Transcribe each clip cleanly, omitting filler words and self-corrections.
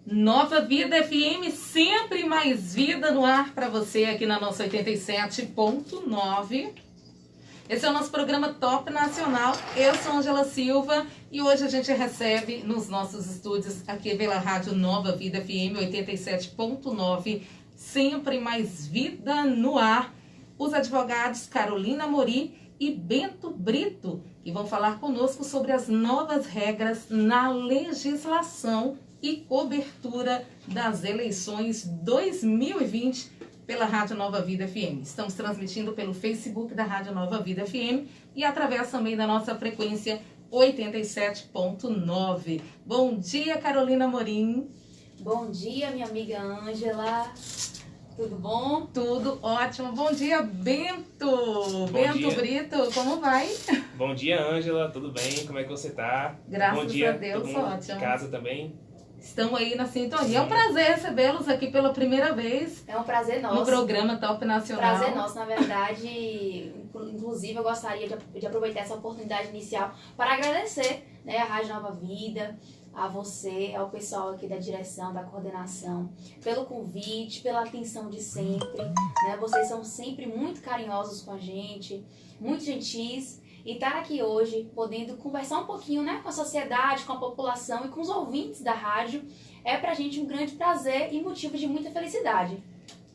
Nova Vida FM, sempre mais vida no ar para você aqui na nossa 87.9. Esse é o nosso programa Top Nacional. Eu sou Ângela Silva e hoje a gente recebe nos nossos estúdios aqui pela Rádio Nova Vida FM 87.9, sempre mais vida no ar, os advogados Carolina Amorim e Bento Brito, que vão falar conosco sobre as novas regras na legislação e cobertura das eleições 2020 pela Rádio Nova Vida FM. Estamos transmitindo pelo Facebook da Rádio Nova Vida FM e através também da nossa frequência 87.9. Bom dia, Carolina Amorim. Bom dia, minha amiga Ângela. Tudo bom? Tudo ótimo. Bom dia, Bento. Bom Bento dia. Brito, como vai? Bom dia, Ângela. Tudo bem? Como é que você tá? Graças Bom dia, a Deus, todo mundo ótimo. de casa também. Estamos aí na sintonia. É um prazer recebê-los aqui pela primeira vez É um prazer nosso. no programa Top Nacional. Prazer nosso, na verdade. Inclusive, eu gostaria de aproveitar essa oportunidade inicial para agradecer, né, a Rádio Nova Vida, a você, ao pessoal aqui da direção, da coordenação, pelo convite, pela atenção de sempre. Né? Vocês são sempre muito carinhosos com a gente, muito gentis. E estar aqui hoje, podendo conversar um pouquinho, né, com a sociedade, com a população e com os ouvintes da rádio, é pra gente um grande prazer e motivo de muita felicidade.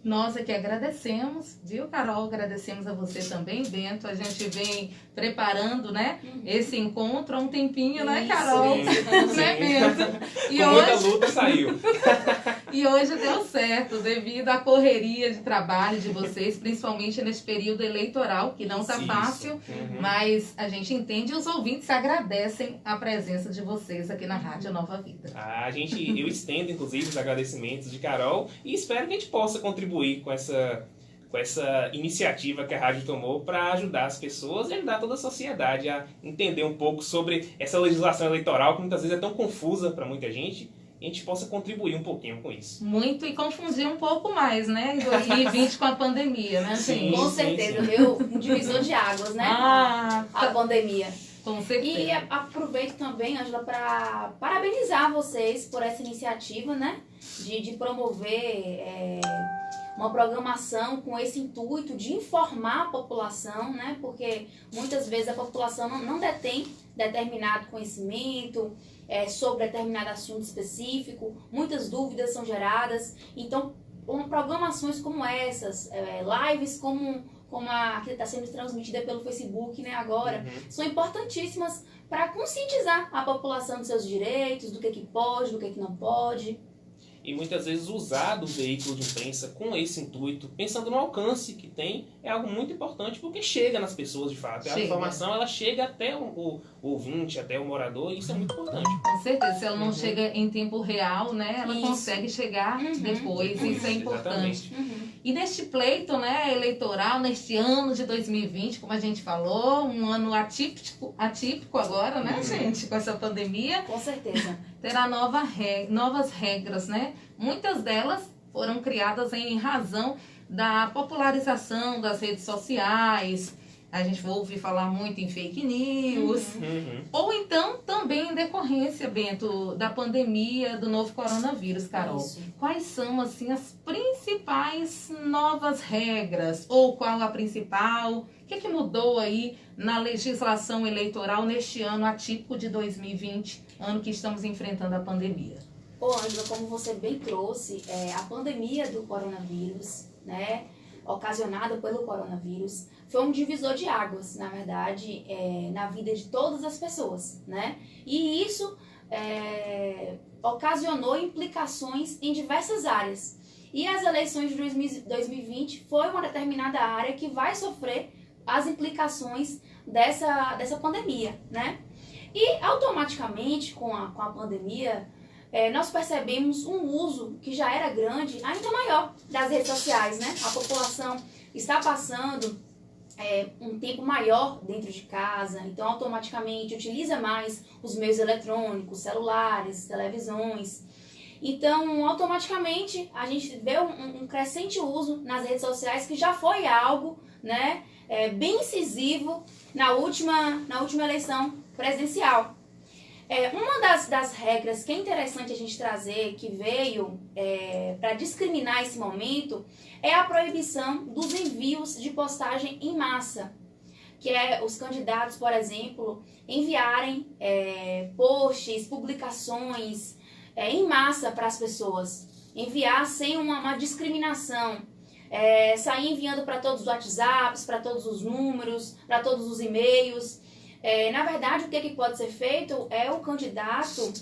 Nós aqui agradecemos, viu, Carol? Agradecemos a você também, Bento. A gente vem preparando, né, esse encontro há um tempinho, né, Isso, Carol? sim. Né, Bento? E Com muita hoje, luta saiu. e hoje deu certo, devido à correria de trabalho de vocês, principalmente nesse período eleitoral, que não está Isso. fácil, Uhum. mas a gente entende e os ouvintes agradecem a presença de vocês aqui na Rádio Nova Vida. Eu estendo, inclusive, os agradecimentos de Carol e espero que a gente possa contribuir com essa iniciativa que a rádio tomou para ajudar as pessoas e ajudar toda a sociedade a entender um pouco sobre essa legislação eleitoral que muitas vezes é tão confusa para muita gente. E a gente possa contribuir um pouquinho com isso. Muito e confundir um pouco mais, né? Em 2020 com a pandemia, né, Sim. gente? Com certeza, viu? Um divisor de águas, né? Ah, A pandemia. com certeza. E aproveito também, Ângela, para parabenizar vocês por essa iniciativa, né? De promover uma programação com esse intuito de informar a população, né? Porque muitas vezes a população não detém determinado conhecimento sobre determinado assunto específico, muitas dúvidas são geradas. Então, programações como essas, lives como a que está sendo transmitida pelo Facebook, né, agora, são importantíssimas para conscientizar a população dos seus direitos, do que pode, do que não pode. E muitas vezes usar do veículo de imprensa com esse intuito, pensando no alcance que tem, é algo muito importante porque chega nas pessoas de fato. A Chega. informação ela chega até o ouvinte, até o morador, e isso é muito importante. Com certeza, se ela não chega em tempo real, né? Ela Isso. consegue chegar depois, isso é importante. Exatamente. E neste pleito, né, eleitoral, neste ano de 2020, como a gente falou, um ano atípico agora, né, gente, com essa pandemia, Com certeza. terá novas regras, né? Muitas delas foram criadas em razão da popularização das redes sociais. A gente vai ouvir falar muito em fake news. Uhum. Ou então, também em decorrência, Bento, da pandemia do novo coronavírus, Carol. Isso. Quais são, assim, as principais novas regras? Ou qual a principal? O que mudou aí na legislação eleitoral neste ano atípico de 2020, ano que estamos enfrentando a pandemia? Ô, Ângela, como você bem trouxe, a pandemia do coronavírus, né, ocasionada pelo coronavírus, foi um divisor de águas, na verdade, na vida de todas as pessoas, né? E isso ocasionou implicações em diversas áreas. E as eleições de 2020 foi uma determinada área que vai sofrer as implicações dessa pandemia, né? E automaticamente, com a pandemia, nós percebemos um uso que já era grande, ainda maior, das redes sociais, né? A população está passando um tempo maior dentro de casa, então automaticamente utiliza mais os meios eletrônicos, celulares, televisões. Então, automaticamente, a gente vê um crescente uso nas redes sociais, que já foi algo, né, bem incisivo na última eleição presidencial. Uma das regras que é interessante a gente trazer, que veio para discriminar esse momento, é a proibição dos envios de postagem em massa. Que é os candidatos, por exemplo, enviarem posts, publicações em massa para as pessoas. Enviar sem uma discriminação. Sair enviando para todos os WhatsApps, para todos os números, para todos os e-mails. Na verdade, o que pode ser feito é o candidato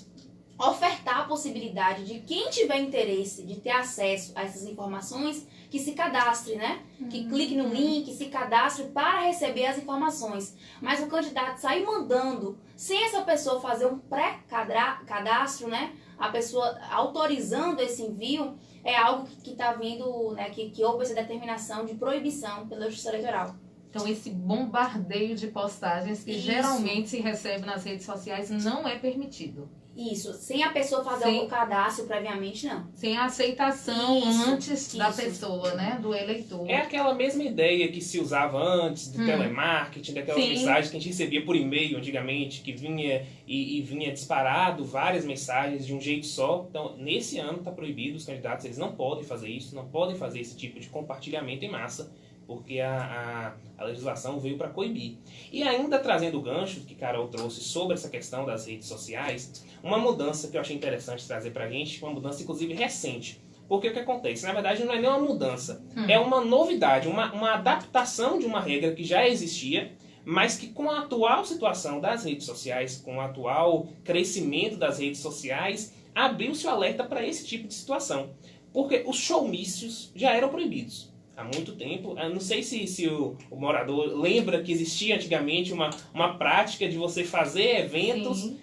ofertar a possibilidade de quem tiver interesse de ter acesso a essas informações, que se cadastre, né? Que clique no link, se cadastre para receber as informações. Mas o candidato sair mandando, sem essa pessoa fazer um pré-cadastro, né? A pessoa autorizando esse envio, é algo que está vindo, né? Que houve essa determinação de proibição pela Justiça Eleitoral. Então, esse bombardeio de postagens que geralmente se recebe nas redes sociais não é permitido. Isso, sem a pessoa fazer algum cadastro previamente, não. Sem a aceitação antes da pessoa, né? Do eleitor. É aquela mesma ideia que se usava antes do telemarketing, daquelas mensagens que a gente recebia por e-mail antigamente, que vinha e vinha disparado várias mensagens de um jeito só. Então, nesse ano está proibido, os candidatos eles não podem fazer isso, não podem fazer esse tipo de compartilhamento em massa, porque a legislação veio para coibir. E ainda trazendo o gancho que Carol trouxe sobre essa questão das redes sociais, uma mudança que eu achei interessante trazer para a gente, uma mudança inclusive recente. Porque o que acontece? Na verdade não é nem uma mudança, é uma novidade, uma adaptação de uma regra que já existia, mas que com a atual situação das redes sociais, com o atual crescimento das redes sociais, abriu-se o alerta para esse tipo de situação. Porque os showmícios já eram proibidos há muito tempo. Eu não sei se o morador lembra que existia antigamente uma prática de você fazer eventos,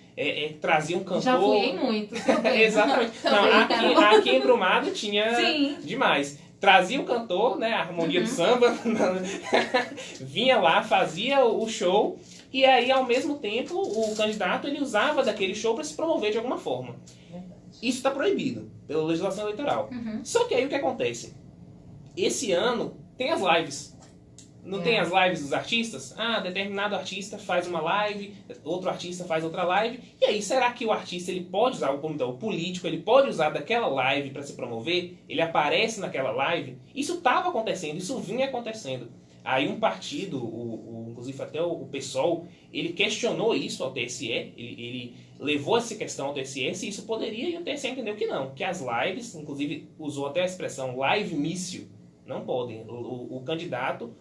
trazer um cantor. Já fui em muitos. Exatamente. Não, aqui em Brumado tinha demais. Trazia o cantor, né, a harmonia do samba, vinha lá, fazia o show, e aí ao mesmo tempo o candidato ele usava daquele show para se promover de alguma forma. Isso está proibido pela legislação eleitoral. Só que aí o que acontece? Esse ano tem as lives. Não tem as lives dos artistas? Determinado artista faz uma live, outro artista faz outra live. E aí, será que o artista ele pode usar, o político, ele pode usar daquela live para se promover? Ele aparece naquela live? Isso estava acontecendo, isso vinha acontecendo. Aí um partido, inclusive até o PSOL, ele questionou isso ao TSE, ele levou essa questão ao TSE, se isso poderia, e o TSE entendeu que não, que as lives, inclusive usou até a expressão live-mício, não podem. O candidato,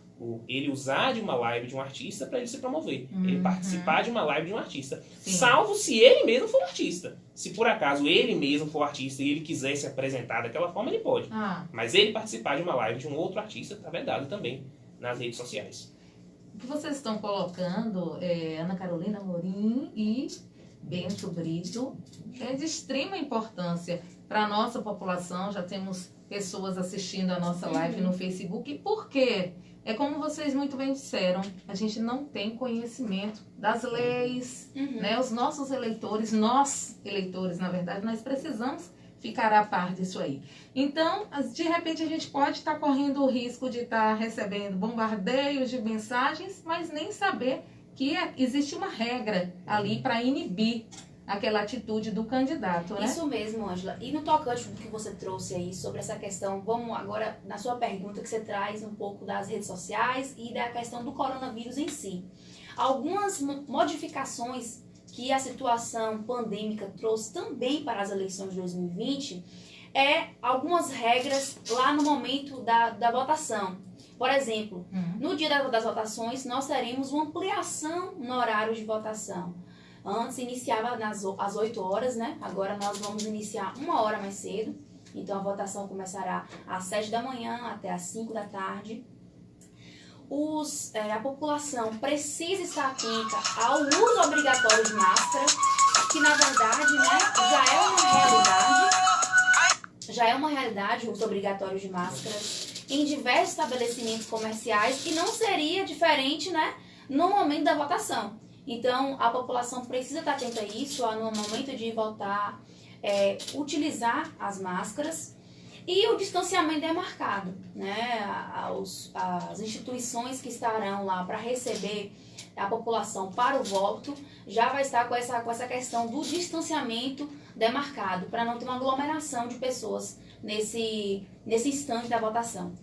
ele usar de uma live de um artista para ele se promover. Ele participar de uma live de um artista. Salvo se ele mesmo for artista. Se por acaso ele mesmo for artista e ele quiser se apresentar daquela forma, ele pode. Mas ele participar de uma live de um outro artista está vedado também nas redes sociais. O que vocês estão colocando, Ana Carolina Amorim e Bento Brito, é de extrema importância para a nossa população. Já temos pessoas assistindo a nossa live no Facebook. E por quê? É como vocês muito bem disseram, a gente não tem conhecimento das leis, né? Os nossos eleitores, nós eleitores, na verdade, nós precisamos ficar a par disso aí. Então, de repente, a gente pode estar correndo o risco de estar recebendo bombardeios de mensagens, mas nem saber que existe uma regra ali para inibir aquela atitude do candidato, né? Isso mesmo, Ângela. E no tocante do que você trouxe aí sobre essa questão, vamos agora na sua pergunta que você traz um pouco das redes sociais e da questão do coronavírus em si. Algumas modificações que a situação pandêmica trouxe também para as eleições de 2020 algumas regras lá no momento da votação. Por exemplo, no dia das votações, nós teremos uma ampliação no horário de votação. Antes iniciava às 8 horas, né? Agora nós vamos iniciar 1 hora mais cedo. Então a votação começará às 7 da manhã até às 5 da tarde. A população precisa estar atenta ao uso obrigatório de máscara, que na verdade, né, já é uma realidade o uso obrigatório de máscara em diversos estabelecimentos comerciais, e não seria diferente, né, no momento da votação. Então, a população precisa estar atenta a isso, no momento de votar. utilizar as máscaras e o distanciamento demarcado, né? As instituições que estarão lá para receber a população para o voto já vai estar com essa questão do distanciamento demarcado, para não ter uma aglomeração de pessoas nesse instante da votação.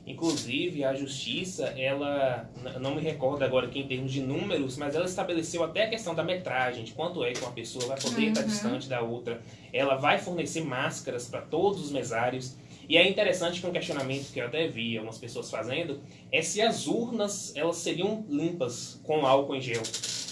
Inclusive, a Justiça, ela, não me recordo agora aqui em termos de números, mas ela estabeleceu até a questão da metragem, de quanto é que uma pessoa vai poder estar distante da outra. Ela vai fornecer máscaras para todos os mesários. E é interessante que um questionamento que eu até vi algumas pessoas fazendo é se as urnas elas seriam limpas com álcool em gel.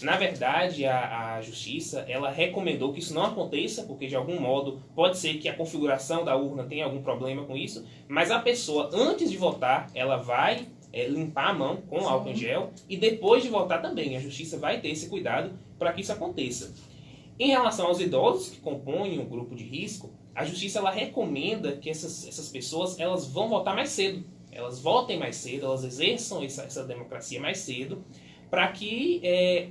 Na verdade, a Justiça ela recomendou que isso não aconteça, porque de algum modo pode ser que a configuração da urna tenha algum problema com isso, mas a pessoa, antes de votar, ela vai limpar a mão com álcool em gel e depois de votar também. A Justiça vai ter esse cuidado para que isso aconteça. Em relação aos idosos que compõem um grupo de risco, a Justiça ela recomenda que essas pessoas elas vão votar mais cedo. Elas votem mais cedo, elas exerçam essa democracia mais cedo, para que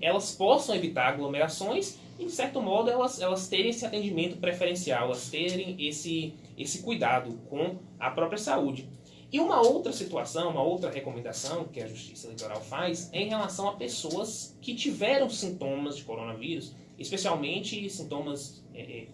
elas possam evitar aglomerações e, de certo modo, elas terem esse atendimento preferencial, elas terem esse cuidado com a própria saúde. E uma outra situação, uma outra recomendação que a Justiça Eleitoral faz é em relação a pessoas que tiveram sintomas de coronavírus, especialmente sintomas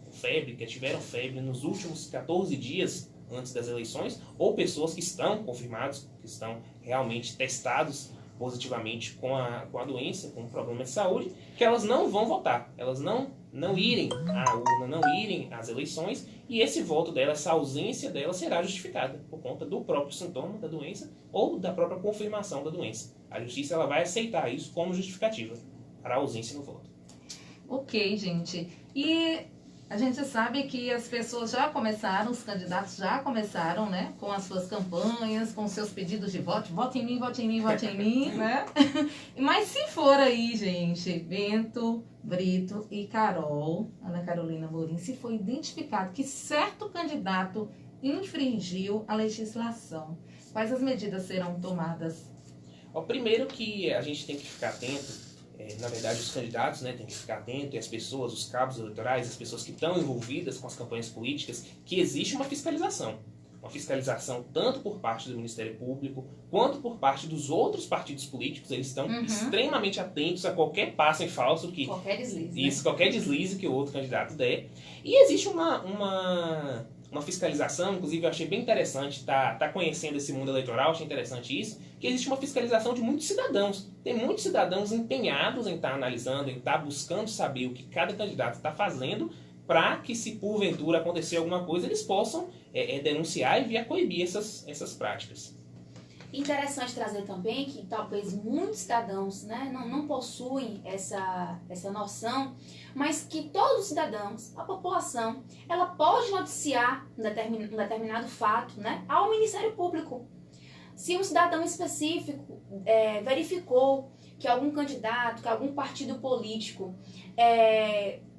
com febre, que tiveram febre nos últimos 14 dias antes das eleições, ou pessoas que estão confirmados, que estão realmente testados positivamente com a doença, com um problema de saúde, que elas não vão votar, elas não irem à urna, não irem às eleições, e esse voto dela, essa ausência dela será justificada por conta do próprio sintoma da doença ou da própria confirmação da doença. A Justiça ela vai aceitar isso como justificativa para a ausência no voto. Ok, gente. E a gente sabe que as pessoas já começaram, os candidatos já começaram, né, com as suas campanhas, com seus pedidos de voto. Vote em mim, vote em mim, vote em mim, né? Mas se for aí, gente, Bento, Brito e Carol, Ana Carolina Morim, se for identificado que certo candidato infringiu a legislação, quais as medidas serão tomadas? O primeiro que a gente tem que ficar atento, na verdade os candidatos têm que ficar atentos, e as pessoas, os cabos eleitorais, as pessoas que estão envolvidas com as campanhas políticas, que existe uma fiscalização. Uma fiscalização tanto por parte do Ministério Público, quanto por parte dos outros partidos políticos. Eles estão extremamente atentos a qualquer passo em falso que... Qualquer deslize. Isso, qualquer deslize que o outro candidato der. E existe uma fiscalização, inclusive eu achei bem interessante, tá conhecendo esse mundo eleitoral, achei interessante isso, que existe uma fiscalização de muitos cidadãos. Tem muitos cidadãos empenhados em estar analisando, em estar buscando saber o que cada candidato está fazendo, para que, se porventura acontecer alguma coisa, eles possam denunciar e vir a coibir essas práticas. Interessante trazer também que talvez muitos cidadãos não possuem essa noção, mas que todos os cidadãos, a população, ela pode noticiar um determinado fato ao Ministério Público. Se um cidadão específico verificou que algum candidato, que algum partido político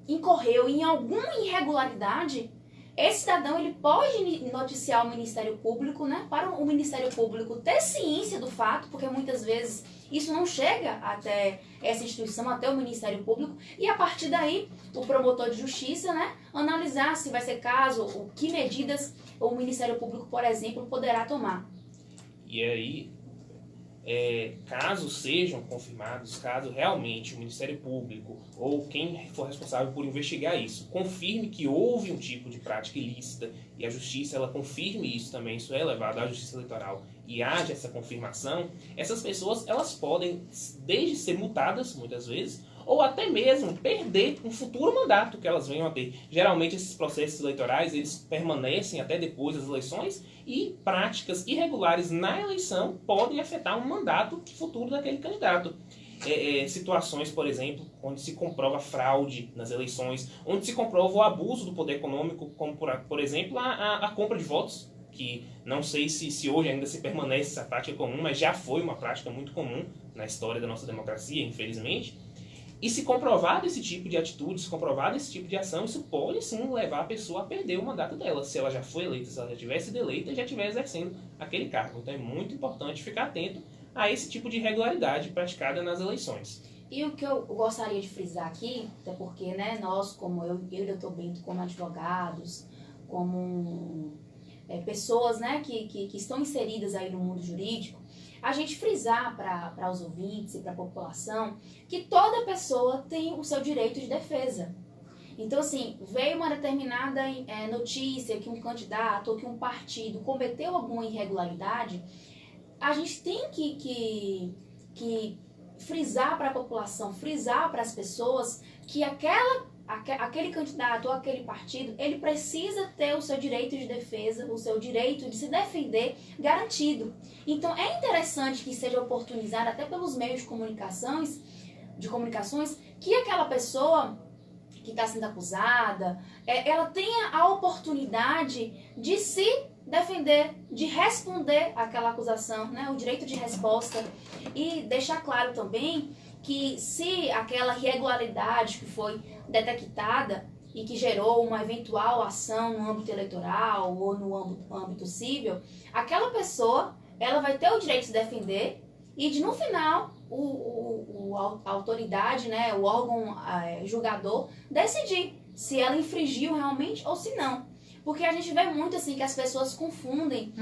incorreu em alguma irregularidade, esse cidadão ele pode noticiar o Ministério Público, para o Ministério Público ter ciência do fato, porque muitas vezes isso não chega até essa instituição, até o Ministério Público, e a partir daí o promotor de justiça analisar se vai ser caso, que medidas o Ministério Público, por exemplo, poderá tomar. E aí, caso sejam confirmados, caso realmente o Ministério Público ou quem for responsável por investigar isso confirme que houve um tipo de prática ilícita e a Justiça ela confirme isso também, isso é levado à Justiça Eleitoral e haja essa confirmação, essas pessoas elas podem desde ser multadas muitas vezes ou até mesmo perder um futuro mandato que elas venham a ter. Geralmente esses processos eleitorais eles permanecem até depois das eleições e práticas irregulares na eleição podem afetar um mandato futuro daquele candidato. Situações, por exemplo, onde se comprova fraude nas eleições, onde se comprova o abuso do poder econômico, como por exemplo a compra de votos, que não sei se hoje ainda se permanece essa prática comum, mas já foi uma prática muito comum na história da nossa democracia, infelizmente. E se comprovado esse tipo de atitude, se comprovado esse tipo de ação, isso pode sim levar a pessoa a perder o mandato dela. Se ela já foi eleita, se ela já tivesse sido eleita e já estiver exercendo aquele cargo. Então é muito importante ficar atento a esse tipo de irregularidade praticada nas eleições. E o que eu gostaria de frisar aqui, até porque, né, nós, como eu e o Dr. Bento, como advogados, como pessoas, né, que estão inseridas aí no mundo jurídico, a gente frisar para os ouvintes e para a população que toda pessoa tem o seu direito de defesa. Então, assim, veio uma determinada notícia que um candidato ou que um partido cometeu alguma irregularidade, a gente tem que frisar para a população, frisar para as pessoas que aquele candidato ou aquele partido, ele precisa ter o seu direito de defesa, o seu direito de se defender garantido. Então, é interessante que seja oportunizado até pelos meios de comunicações, que aquela pessoa que está sendo acusada, ela tenha a oportunidade de se defender, de responder àquela acusação, né? O direito de resposta. E deixar claro também que se aquela irregularidade que foi detectada e que gerou uma eventual ação no âmbito eleitoral ou no âmbito civil, aquela pessoa, ela vai ter o direito de se defender e de, no final, a autoridade, né, o órgão julgador, decidir se ela infringiu realmente ou se não. Porque a gente vê muito assim que as pessoas confundem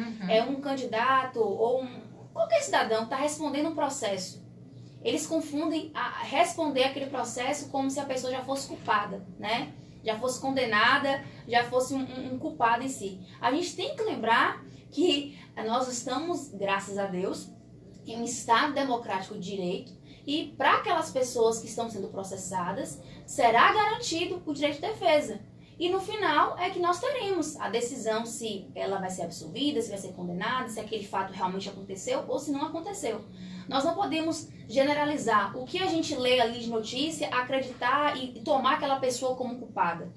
um candidato ou qualquer cidadão que está respondendo um processo. Eles confundem a responder aquele processo como se a pessoa já fosse culpada, né? Já fosse condenada, já fosse um culpado em si. A gente tem que lembrar que nós estamos, graças a Deus, em um Estado democrático de direito e para aquelas pessoas que estão sendo processadas, será garantido o direito de defesa. E no final é que nós teremos a decisão se ela vai ser absolvida, se vai ser condenada, se aquele fato realmente aconteceu ou se não aconteceu. Nós não podemos generalizar o que a gente lê ali de notícia, acreditar e tomar aquela pessoa como culpada.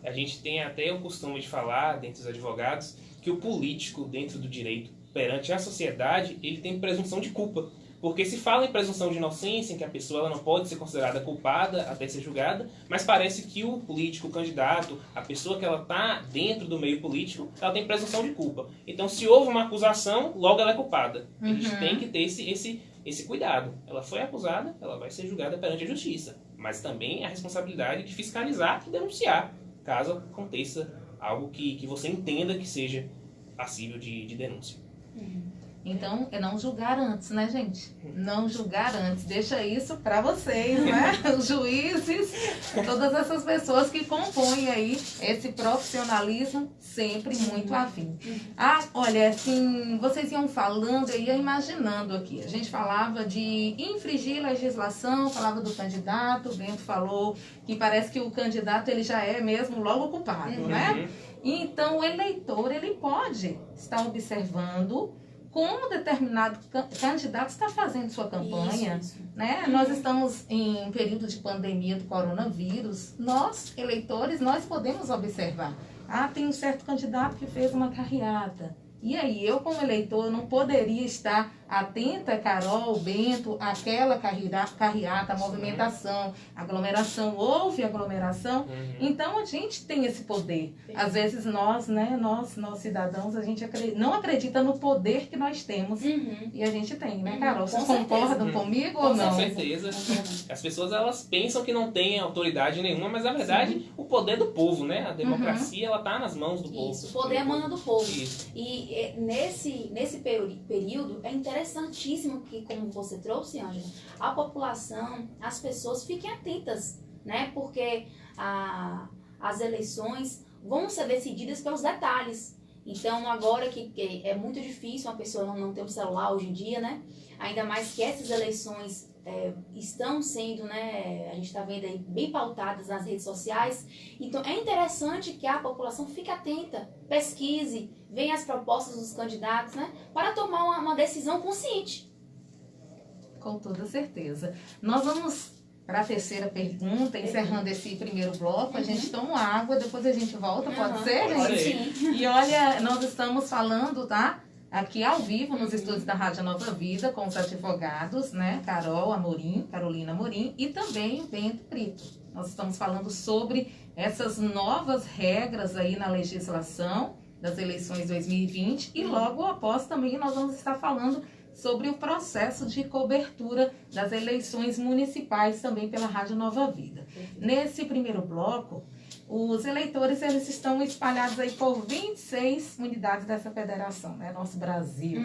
A gente tem até o costume de falar, dentre os advogados, que o político, dentro do direito, perante a sociedade, ele tem presunção de culpa. Porque se fala em presunção de inocência, em que a pessoa ela não pode ser considerada culpada até ser julgada, mas parece que o político, o candidato, a pessoa que ela está dentro do meio político, ela tem presunção de culpa. Então, se houve uma acusação, logo ela é culpada. A gente tem que ter esse cuidado. Ela foi acusada, ela vai ser julgada perante a justiça. Mas também a responsabilidade de fiscalizar e denunciar, caso aconteça algo que você entenda que seja passível de denúncia. Então, é não julgar antes, né, gente? Não julgar antes. Deixa isso para vocês, né? Os juízes, todas essas pessoas que compõem aí esse profissionalismo sempre muito afim. Ah, olha, assim, vocês iam falando, eu ia imaginando aqui. A gente falava de infringir legislação, falava do candidato, o Bento falou que parece que o candidato ele já é mesmo logo culpado, né? Então, o eleitor, ele pode estar observando como determinado candidato está fazendo sua campanha, isso. Né? Nós estamos em período de pandemia do coronavírus. Nós, eleitores, nós podemos observar. Ah, tem um certo candidato que fez uma carreata. E aí, eu como eleitor, eu não poderia estar atenta, Carol, Bento, àquela carreata, movimentação, aglomeração, houve aglomeração. Então, a gente tem esse poder. Às vezes, nós, né, nós cidadãos, a gente não acredita no poder que nós temos. E a gente tem, né, Carol? Vocês concordam comigo ou não? Com certeza. As pessoas, elas pensam que não tem autoridade nenhuma, mas, na verdade, o poder é do povo, né? A democracia, ela tá nas mãos do povo. Isso, o poder emana do povo. Isso. E nesse período é interessantíssimo que, como você trouxe, Ângela, a população, as pessoas fiquem atentas, né? Porque as eleições vão ser decididas pelos detalhes. Então, agora que é muito difícil uma pessoa não ter um celular hoje em dia, né? Ainda mais que essas eleições estão sendo, né, a gente está vendo aí, bem pautadas nas redes sociais. Então, é interessante que a população fique atenta, pesquise, venha as propostas dos candidatos, né, para tomar uma decisão consciente. Com toda certeza. Nós vamos para a terceira pergunta, encerrando esse primeiro bloco. A gente toma água, depois a gente volta, pode ser, gente? Sim. E olha, nós estamos falando, tá? Aqui ao vivo, nos estúdios da Rádio Nova Vida, com os advogados, né? Carolina Amorim e também Bento Brito. Nós estamos falando sobre essas novas regras aí na legislação das eleições 2020 e logo após também nós vamos estar falando sobre o processo de cobertura das eleições municipais também pela Rádio Nova Vida. Nesse primeiro bloco, os eleitores eles estão espalhados aí por 26 unidades dessa federação, né? Nosso Brasil.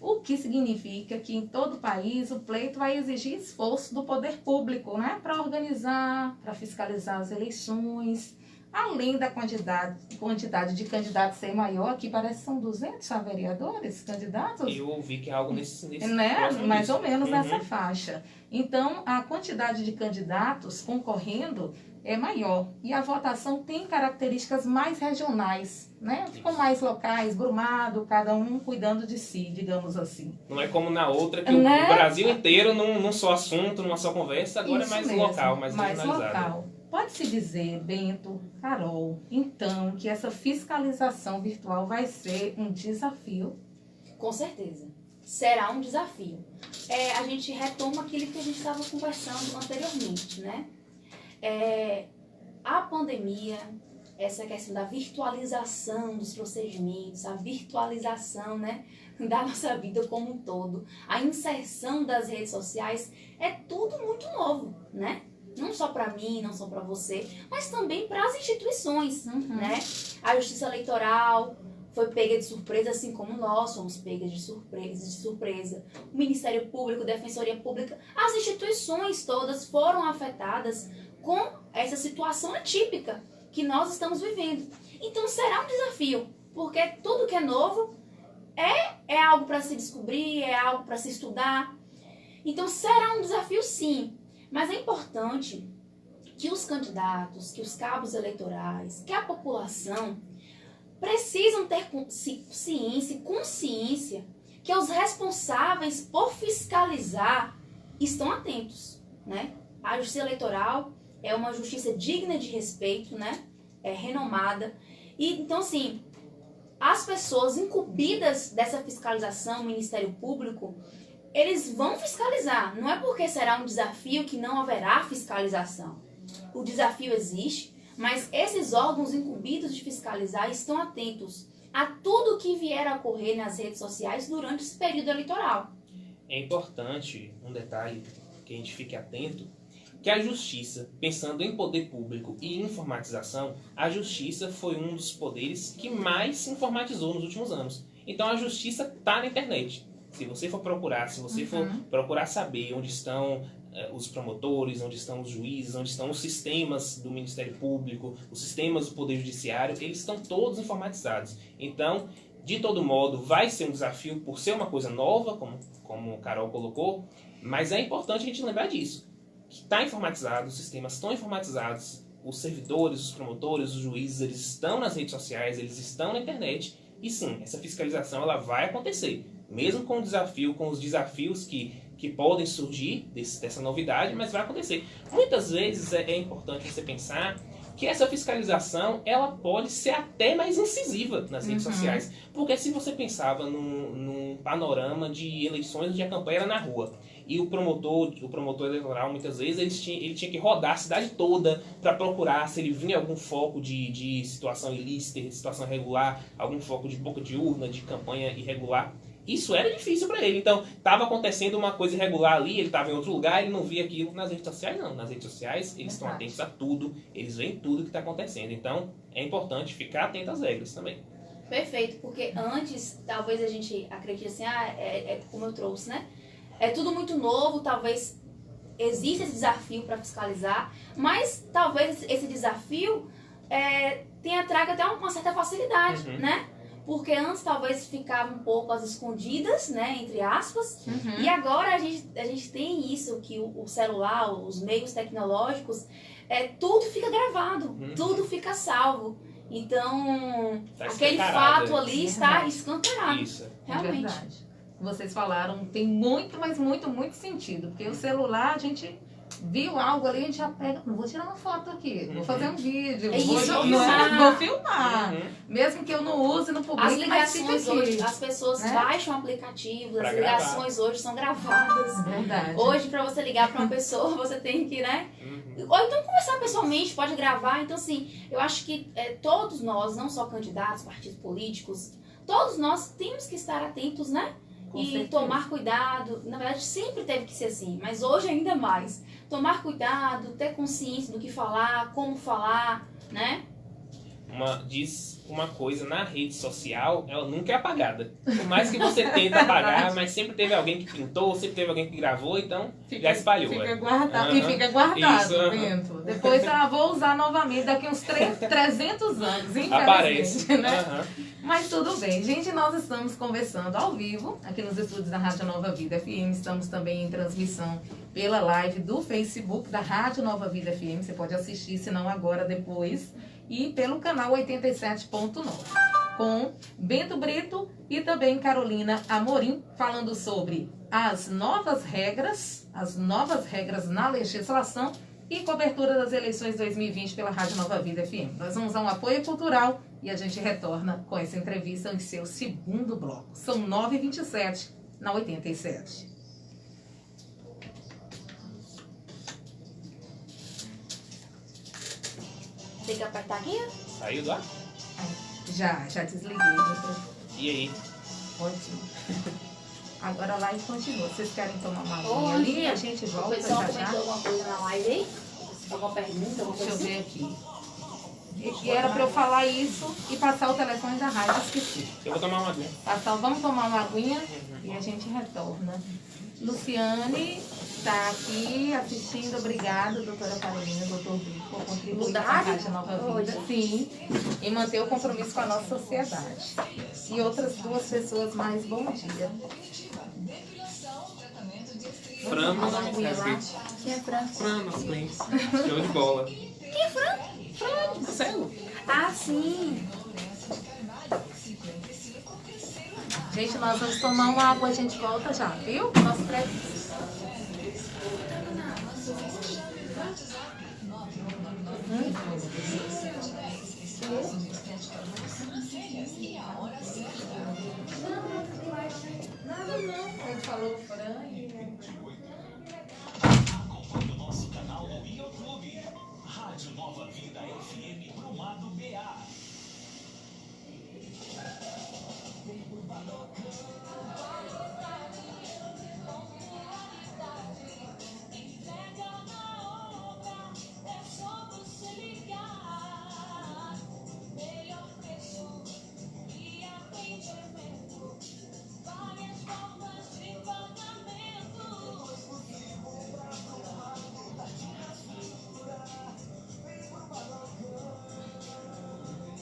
O que significa que em todo o país o pleito vai exigir esforço do poder público, né? Para organizar, para fiscalizar as eleições, além da quantidade de candidatos ser maior, que parece que são 200 vereadores candidatos. Eu ouvi que é algo nesse né? Mais ou menos Uhum. nessa faixa. Então, a quantidade de candidatos concorrendo é maior. E a votação tem características mais regionais, né? Ficam mais locais, Brumado, cada um cuidando de si, digamos assim. Não é como na outra, que Né? o Brasil inteiro num só assunto, numa só conversa, agora Isso é mais mesmo, local, mais regionalizado. local. Pode-se dizer, Bento, Carol, então, que essa fiscalização virtual vai ser um desafio? Com certeza. Será um desafio. A gente retoma aquilo que a gente estava conversando anteriormente, né? A pandemia, essa questão da virtualização dos procedimentos, a virtualização, né, da nossa vida como um todo, a inserção das redes sociais, é tudo muito novo, né? Não só para mim, não só para você, mas também para as instituições, né? A Justiça Eleitoral foi pega de surpresa, assim como nós fomos pegas de surpresa. O Ministério Público, Defensoria Pública, as instituições todas foram afetadas com essa situação atípica que nós estamos vivendo. Então será um desafio, porque tudo que é novo é algo para se descobrir, é algo para se estudar. Então será um desafio sim, mas é importante que os candidatos, que os cabos eleitorais, que a população precisam ter ciência e consciência que os responsáveis por fiscalizar estão atentos, né? A Justiça Eleitoral é uma justiça digna de respeito, né? É renomada. E, então, assim, as pessoas incumbidas dessa fiscalização, o Ministério Público, eles vão fiscalizar. Não é porque será um desafio que não haverá fiscalização. O desafio existe, mas esses órgãos incumbidos de fiscalizar estão atentos a tudo que vier a ocorrer nas redes sociais durante esse período eleitoral. É importante, um detalhe que a gente fique atento, que a Justiça, pensando em poder público e informatização, a Justiça foi um dos poderes que mais se informatizou nos últimos anos. Então a Justiça está na internet. Se você for procurar, se você for procurar saber onde estão os promotores, onde estão os juízes, onde estão os sistemas do Ministério Público, os sistemas do Poder Judiciário, eles estão todos informatizados. Então, de todo modo, vai ser um desafio por ser uma coisa nova, como o Carol colocou, mas é importante a gente lembrar disso. Que está informatizado, os sistemas estão informatizados, os servidores, os promotores, os juízes, eles estão nas redes sociais, eles estão na internet, e sim, essa fiscalização ela vai acontecer, mesmo com o desafio, com os desafios que podem surgir dessa novidade, mas vai acontecer. Muitas vezes é importante você pensar que essa fiscalização ela pode ser até mais incisiva nas redes sociais, porque se você pensava num panorama de eleições onde a campanha era na rua, e o promotor eleitoral, muitas vezes, ele tinha que rodar a cidade toda para procurar se ele vinha algum foco de situação ilícita, de situação irregular, algum foco de boca de urna, de campanha irregular. Isso era difícil para ele. Então, estava acontecendo uma coisa irregular ali, ele estava em outro lugar, ele não via aquilo. Nas redes sociais, não. Nas redes sociais, eles estão atentos a tudo, eles veem tudo que está acontecendo. Então, é importante ficar atento às regras também. Perfeito, porque antes, talvez a gente acredite assim, como eu trouxe, né? É tudo muito novo, talvez exista esse desafio para fiscalizar, mas talvez esse desafio traga até uma certa facilidade, né? Porque antes talvez ficava um pouco às escondidas, né, entre aspas, e agora a gente tem isso, que o celular, os meios tecnológicos, tudo fica gravado, tudo fica salvo. Então, aquele fato ali está escancarado. Isso. Realmente. É verdade. Vocês falaram, tem muito, mas muito, muito sentido. Porque o celular, a gente viu algo ali, a gente já pega. Não vou tirar uma foto aqui, vou fazer um vídeo, vou filmar. Mesmo que eu não use, não publique, as ligações hoje, as pessoas baixam aplicativos, as ligações hoje são gravadas. Verdade. Hoje, para você ligar para uma pessoa, você tem que, né? Ou então conversar pessoalmente, pode gravar. Então, assim, eu acho que todos nós, não só candidatos, partidos políticos, todos nós temos que estar atentos, né? e certeza. tomar cuidado. Na verdade, sempre teve que ser assim, mas hoje ainda mais. Tomar cuidado, ter consciência do que falar, como falar, né? Diz uma coisa na rede social, ela nunca é apagada. Por mais que você tenta apagar, mas sempre teve alguém que pintou, sempre teve alguém que gravou, então já espalhou. Fica guardado, e fica guardado, Isso, Bento. Depois vou usar novamente daqui uns 300 anos, infelizmente. Aparece. Né? Mas tudo bem. Gente, nós estamos conversando ao vivo, aqui nos estúdios da Rádio Nova Vida FM. Estamos também em transmissão pela live do Facebook da Rádio Nova Vida FM. Você pode assistir, se não agora, depois. E pelo canal 87.9, com Bento Brito e também Carolina Amorim, falando sobre as novas regras na legislação e cobertura das eleições 2020 pela Rádio Nova Vida FM. Nós vamos a um apoio cultural e a gente retorna com essa entrevista em seu segundo bloco. São 9h27 na 87. Tem que apertar aqui? Saiu do ar? Já desliguei. E aí? Ótimo. Agora a live continua. Vocês querem tomar uma aguinha Bom ali? dia. A gente O volta pessoal já comentou já. alguma coisa na live aí? Alguma pergunta? Alguma Deixa eu coisa ver aqui. E era para eu falar isso e passar o telefone da rádio, esqueci. Eu vou tomar uma aguinha. Vamos tomar uma aguinha e a gente retorna. Luciane está aqui assistindo. Obrigada, doutora Carolina, doutor Brito, por contribuir com a Rádio Nova Vida. Sim, e manter o compromisso com a nossa sociedade. E outras duas pessoas mais, bom dia. Fran, Vamos tomar uma aguinha lá. Quem é Fran? Fran, nosso cliente. Show de bola. Quem é Fran? Fran, Marcelo. Ah, sim. Gente, nós vamos tomar uma água, a gente volta já, viu? Nosso pré-visto. Nada não, ele falou Fran e... Acompanhe o nosso canal no YouTube, Rádio Nova Vida FM Brumado BA.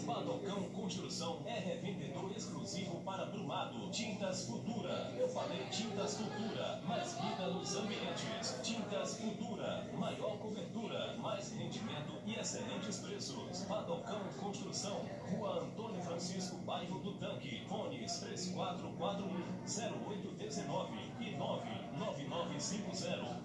Badocão Construção é revendedor exclusivo para Brumado. Tintas Futura. Eu falei Tintas Futura. Mais vida nos ambientes. Tintas Futura. Maior cobertura, mais rendimento e excelentes preços. Badocão Construção. Rua Antônio Francisco, bairro do Tanque. Fones 3441-0819 e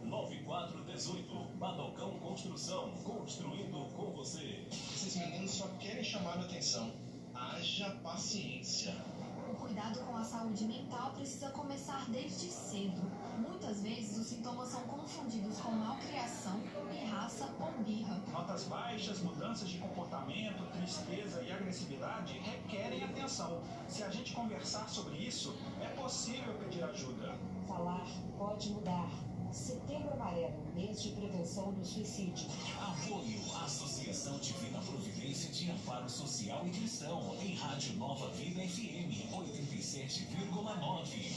99950-9418. Badocão Construção. Construindo com você. Esses meninos só querem chamar a atenção. Haja paciência. O cuidado com a saúde mental precisa começar desde cedo. Muitas vezes os sintomas são confundidos com malcriação, pirraça ou birra. Notas baixas, mudanças de comportamento, tristeza e agressividade requerem atenção. Se a gente conversar sobre isso, é possível pedir ajuda. Falar pode mudar. Setembro Amarelo, mês de prevenção do suicídio. Apoio à Associação Divina Providência de Amparo Social e Cristão, em Rádio Nova Vida FM 87,9.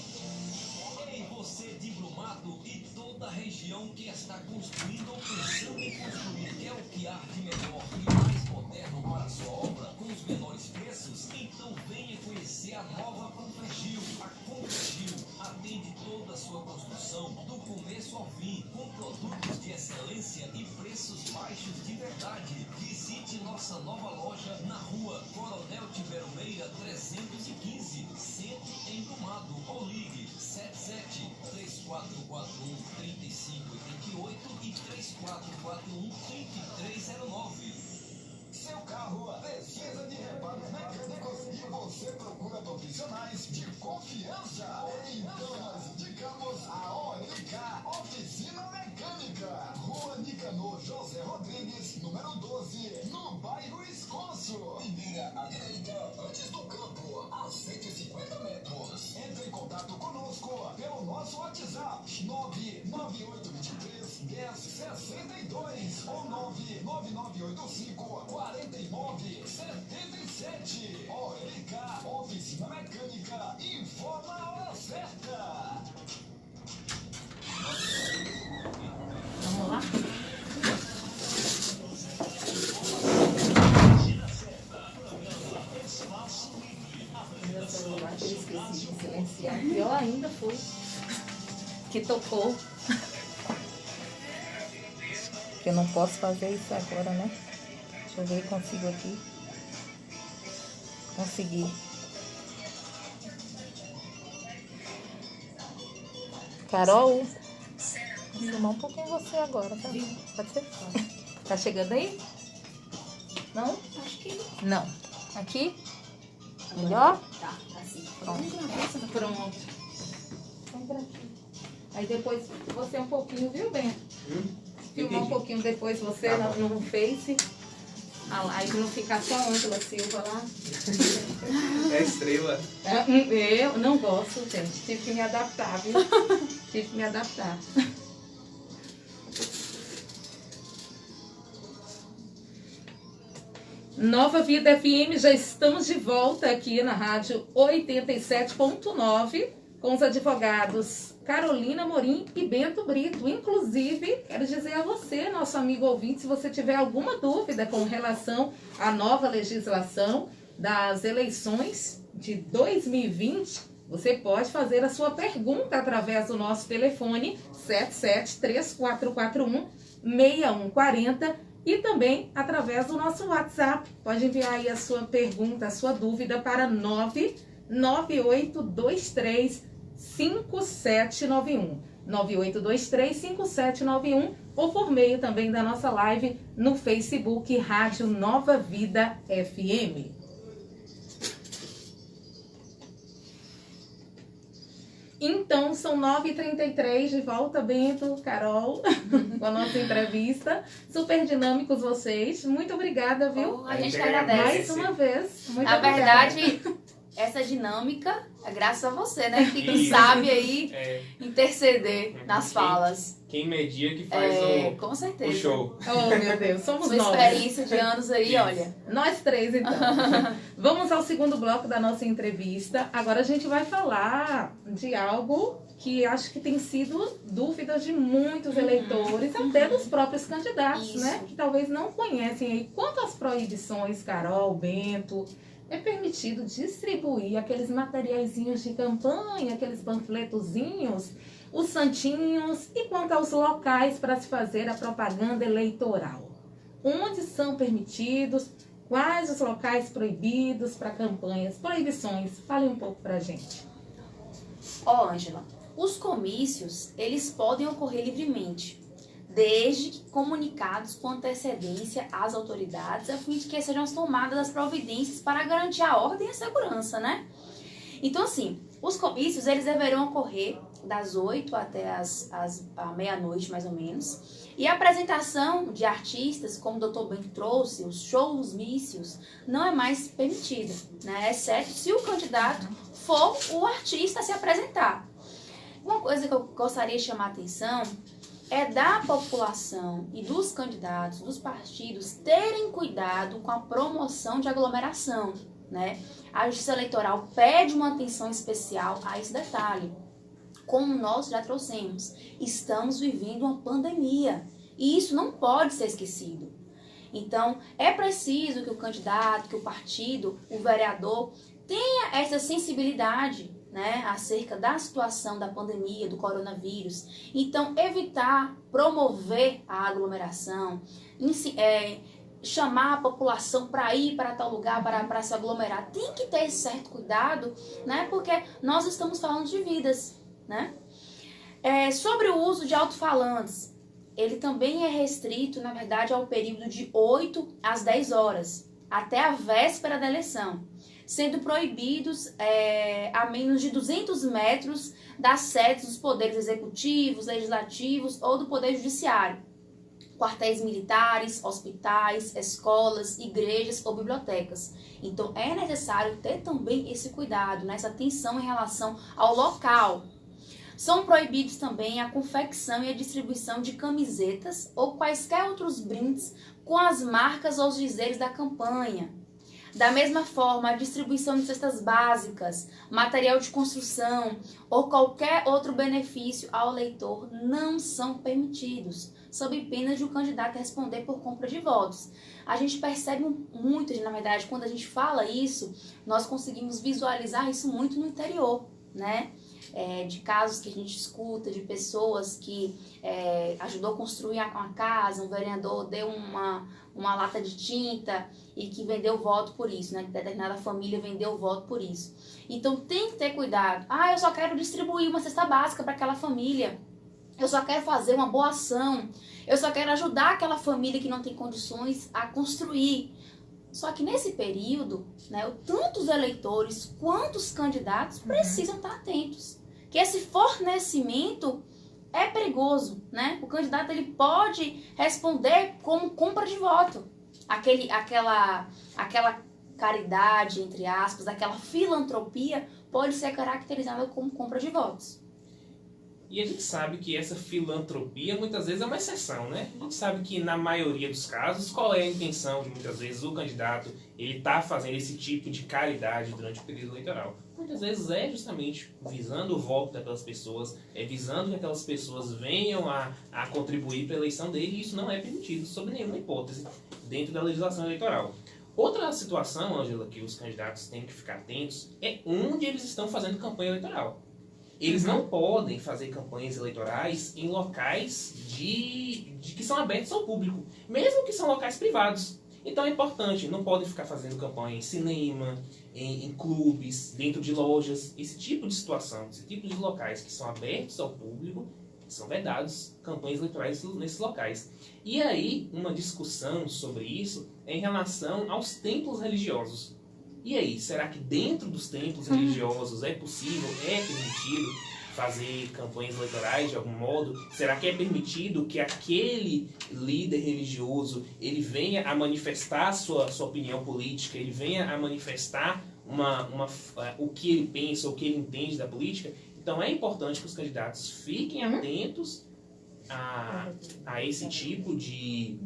Ei, você de Brumado e toda a região que está construindo ou pensando em construir, quer o que há de melhor e mais moderno para a sua obra, com os menores preços? Então venha conhecer a nova Confregil. A Confregil atende toda a sua construção, do começo ao fim, com produtos de excelência e preços baixos de verdade. Visite nossa nova loja na rua Coronel Tibério Meira 315, centro em Brumado, ou ligue 77-3441-3588 e 3441-3309. Seu carro precisa de reparos mecânicos e você procura profissionais de confiança. Então nós indicamos a ONK Oficina Mecânica. Rua Nicanor José Rodrigues, número 12, no bairro Esconso. Primeira à direita, antes do campo, a 150 metros. Entre em contato conosco nosso WhatsApp 998231062 ou 999854977. OLK, Oficina Mecânica, informa a hora certa. Vamos lá? Meu celular que eu esqueci de silenciar. Pior ainda foi que tocou. Que eu não posso fazer isso agora, né? Deixa eu ver se consigo aqui. Consegui. Carol, vou filmar um pouquinho você agora, tá? Pode ser? Tá chegando aí? Não? Acho que Não. Aqui? Melhor? tá assim. Pronto. Pronto. Entra aqui. Aí depois você um pouquinho, viu, Bento? Filmar um pouquinho depois você Tá no Face. A live não ficar só Ângela Silva lá. É estrela. Eu não gosto, gente. Tive que me adaptar, viu? Tive que me adaptar. Nova Vida FM, já estamos de volta aqui na rádio 87.9 com os advogados Carolina Morim e Bento Brito. Inclusive, quero dizer a você, nosso amigo ouvinte, se você tiver alguma dúvida com relação à nova legislação das eleições de 2020, você pode fazer a sua pergunta através do nosso telefone 773441-6140 e também através do nosso WhatsApp. Pode enviar aí a sua pergunta, a sua dúvida para 998235791. 98235791 ou por meio também da nossa live no Facebook Rádio Nova Vida FM. Então, são 9h33, de volta, Bento, Carol, com a nossa entrevista. Super dinâmicos vocês. Muito obrigada, viu? A gente que Mais agradece. uma vez. Muito Na obrigada. verdade, essa dinâmica é graças a você, né? Que Isso. sabe aí É, interceder nas falas. quem media que faz Com o certeza. show. Oh, meu Deus, somos Sua nós. experiência de anos aí, Isso. olha. Nós três, então. Vamos ao segundo bloco da nossa entrevista. Agora a gente vai falar de algo que acho que tem sido dúvidas de muitos eleitores, até dos próprios candidatos, Isso. né? Que talvez não conhecem aí quantas proibições, Carol, Bento, é permitido distribuir aqueles materiaizinhos de campanha, aqueles panfletozinhos, os santinhos, e quanto aos locais para se fazer a propaganda eleitoral. Onde são permitidos, quais os locais proibidos para campanhas, proibições. Fale um pouco para a gente. Ó, Ângela, os comícios, eles podem ocorrer livremente, desde que comunicados com antecedência às autoridades, a fim de que sejam tomadas as providências para garantir a ordem e a segurança, né? Então, assim, os comícios, eles deverão ocorrer das 8 até a meia-noite, mais ou menos. E a apresentação de artistas, como o Dr. Bento trouxe, os shows mícios, não é mais permitida, né? Exceto se o candidato for o artista a se apresentar. Uma coisa que eu gostaria de chamar a atenção é da população e dos candidatos, dos partidos, terem cuidado com a promoção de aglomeração, né? A Justiça Eleitoral pede uma atenção especial a esse detalhe. Como nós já trouxemos, estamos vivendo uma pandemia e isso não pode ser esquecido. Então, é preciso que o candidato, que o partido, o vereador tenha essa sensibilidade, né, acerca da situação da pandemia, do coronavírus. Então, evitar promover a aglomeração, chamar a população para ir para tal lugar, para se aglomerar. Tem que ter esse certo cuidado, né, porque nós estamos falando de vidas, né? Sobre o uso de alto-falantes, ele também é restrito, na verdade, ao período de 8 às 10 horas, até a véspera da eleição, sendo proibidos a menos de 200 metros das sedes dos poderes executivos, legislativos ou do poder judiciário, quartéis militares, hospitais, escolas, igrejas ou bibliotecas. Então, é necessário ter também esse cuidado, né, essa atenção em relação ao local. São proibidos também a confecção e a distribuição de camisetas ou quaisquer outros brindes com as marcas ou os dizeres da campanha. Da mesma forma, a distribuição de cestas básicas, material de construção ou qualquer outro benefício ao eleitor não são permitidos, sob pena de o candidato responder por compra de votos. A gente percebe muito, na verdade, quando a gente fala isso, nós conseguimos visualizar isso muito no interior, né? De casos que a gente escuta, de pessoas que ajudou a construir uma casa, um vereador deu uma lata de tinta e que vendeu voto por isso, né? Determinada família vendeu o voto por isso. Então tem que ter cuidado. Eu só quero distribuir uma cesta básica para aquela família. Eu só quero fazer uma boa ação. Eu só quero ajudar aquela família que não tem condições a construir. Só que nesse período, né, tanto os eleitores quanto os candidatos precisam estar atentos. Que esse fornecimento é perigoso, né? O candidato ele pode responder como compra de voto. Aquela caridade, entre aspas, aquela filantropia pode ser caracterizada como compra de votos. E a gente sabe que essa filantropia muitas vezes é uma exceção, né? A gente sabe que na maioria dos casos, qual é a intenção de muitas vezes o candidato ele tá fazendo esse tipo de caridade durante o período eleitoral? Muitas vezes é justamente visando o voto daquelas pessoas, visando que aquelas pessoas venham a contribuir para a eleição dele, e isso não é permitido sob nenhuma hipótese dentro da legislação eleitoral. Outra situação, Ângela, que os candidatos têm que ficar atentos é onde eles estão fazendo campanha eleitoral. Eles não podem fazer campanhas eleitorais em locais que são abertos ao público, mesmo que são locais privados. Então é importante, não podem ficar fazendo campanha em cinema, em clubes, dentro de lojas. Esse tipo de situação, esse tipo de locais que são abertos ao público, são vedados campanhas eleitorais nesses locais. E aí, uma discussão sobre isso é em relação aos templos religiosos. E aí, será que dentro dos templos religiosos é possível, é permitido fazer campanhas eleitorais de algum modo? Será que é permitido que aquele líder religioso ele venha a manifestar sua opinião política, ele venha a manifestar o que ele pensa, o que ele entende da política? Então é importante que os candidatos fiquem atentos a esse tipo de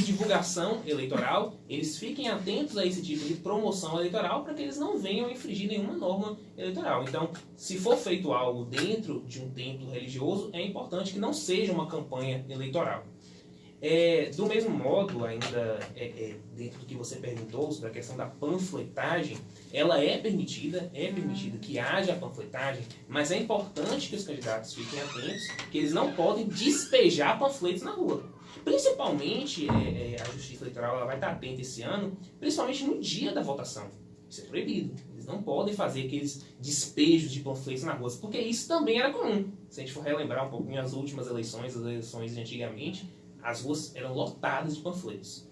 divulgação eleitoral, eles fiquem atentos a esse tipo de promoção eleitoral para que eles não venham a infringir nenhuma norma eleitoral. Então, se for feito algo dentro de um templo religioso, é importante que não seja uma campanha eleitoral. Do mesmo modo, ainda dentro do que você perguntou sobre a questão da panfletagem, ela é permitida que haja panfletagem, mas é importante que os candidatos fiquem atentos que eles não podem despejar panfletos na rua. Principalmente, a Justiça Eleitoral ela vai estar atenta esse ano, principalmente no dia da votação. Isso é proibido. Eles não podem fazer aqueles despejos de panfletos na rua, porque isso também era comum. Se a gente for relembrar um pouquinho as últimas eleições, as eleições de antigamente, as ruas eram lotadas de panfletos.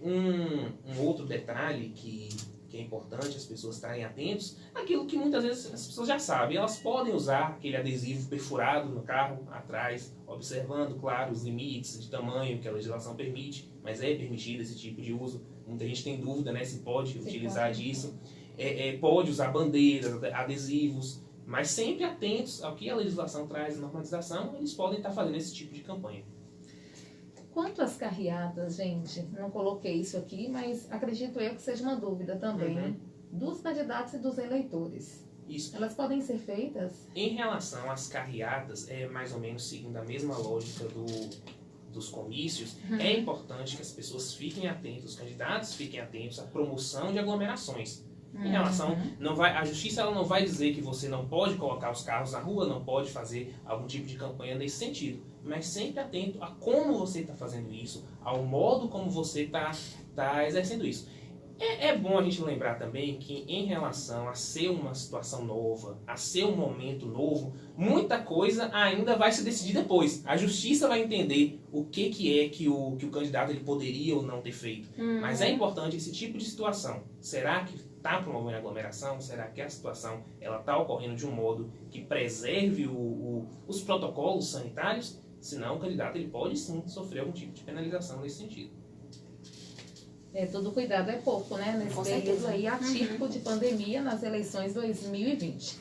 Um outro detalhe que é importante as pessoas estarem atentos, aquilo que muitas vezes as pessoas já sabem, elas podem usar aquele adesivo perfurado no carro atrás, observando, claro, os limites de tamanho que a legislação permite, mas é permitido esse tipo de uso. Muita gente tem dúvida, né, se pode utilizar disso. Pode usar bandeiras, adesivos, mas sempre atentos ao que a legislação traz, a normatização, eles podem estar fazendo esse tipo de campanha. Quanto às carreatas, gente, não coloquei isso aqui, mas acredito eu que seja uma dúvida também dos candidatos e dos eleitores. Isso. Elas podem ser feitas? Em relação às carreatas, é mais ou menos seguindo a mesma lógica dos comícios. É importante que as pessoas fiquem atentas, os candidatos fiquem atentos à promoção de aglomerações. Em relação, a justiça ela não vai dizer que você não pode colocar os carros na rua, não pode fazer algum tipo de campanha nesse sentido, mas sempre atento a como você está fazendo isso, ao modo como você está exercendo isso. É bom a gente lembrar também que em relação a ser uma situação nova, a ser um momento novo, muita coisa ainda vai se decidir depois. A justiça vai entender o que o candidato ele poderia ou não ter feito. Mas é importante esse tipo de situação. Será que está promovendo aglomeração? Será que a situação está ocorrendo de um modo que preserve os protocolos sanitários? Senão o candidato ele pode sim sofrer algum tipo de penalização nesse sentido. Todo cuidado é pouco, né? Nesse período aí atípico de pandemia nas eleições 2020.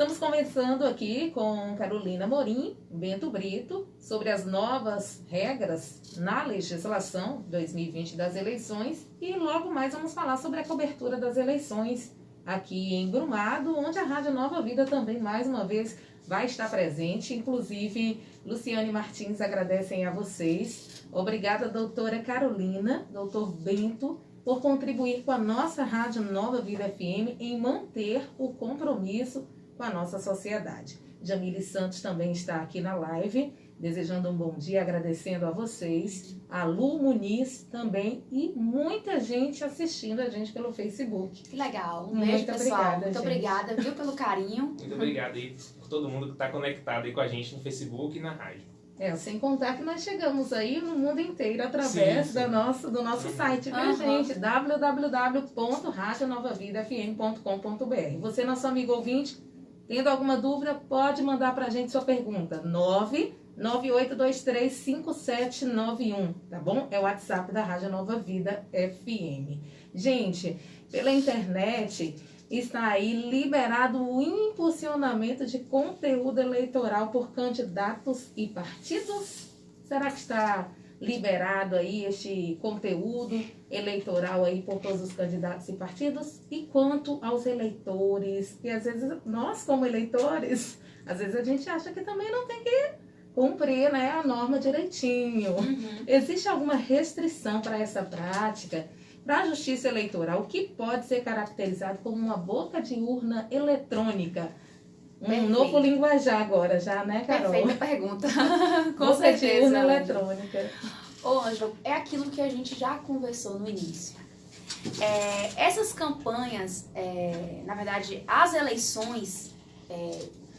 Estamos conversando aqui com Carolina Morim, Bento Brito, sobre as novas regras na legislação 2020 das eleições e logo mais vamos falar sobre a cobertura das eleições aqui em Brumado, onde a Rádio Nova Vida também mais uma vez vai estar presente. Inclusive, Luciane Martins agradecem a vocês. Obrigada, doutora Carolina, doutor Bento, por contribuir com a nossa Rádio Nova Vida FM em manter o compromisso com a nossa sociedade. Jamile Santos também está aqui na live, desejando um bom dia, agradecendo a vocês, a Lu Muniz também e muita gente assistindo a gente pelo Facebook. Que legal. Um Muito beijo, pessoal. obrigada, Muito gente. obrigada, viu, pelo carinho. Muito obrigado aí por todo mundo que está conectado aí com a gente no Facebook e na rádio. Sem contar que nós chegamos aí no mundo inteiro através Sim. do nosso site, viu, gente? www.radionovavidafm.com.br. Você, nosso amigo ouvinte, tendo alguma dúvida, pode mandar pra gente sua pergunta. 998235791, tá bom? É o WhatsApp da Rádio Nova Vida FM. Gente, pela internet está aí liberado o impulsionamento de conteúdo eleitoral por candidatos e partidos? Será que está liberado aí este conteúdo eleitoral aí por todos os candidatos e partidos? E quanto aos eleitores, que às vezes nós como eleitores, às vezes a gente acha que também não tem que cumprir, né, a norma direitinho. Existe alguma restrição para essa prática? Para a justiça eleitoral, o que pode ser caracterizado como uma boca de urna eletrônica? Perfeito. Novo linguajar agora já, né, Carol? Perfeita pergunta. Com Boca certeza. de urna Ângela. eletrônica. Ô, Ângela, é aquilo que a gente já conversou no início. Essas campanhas, na verdade, as eleições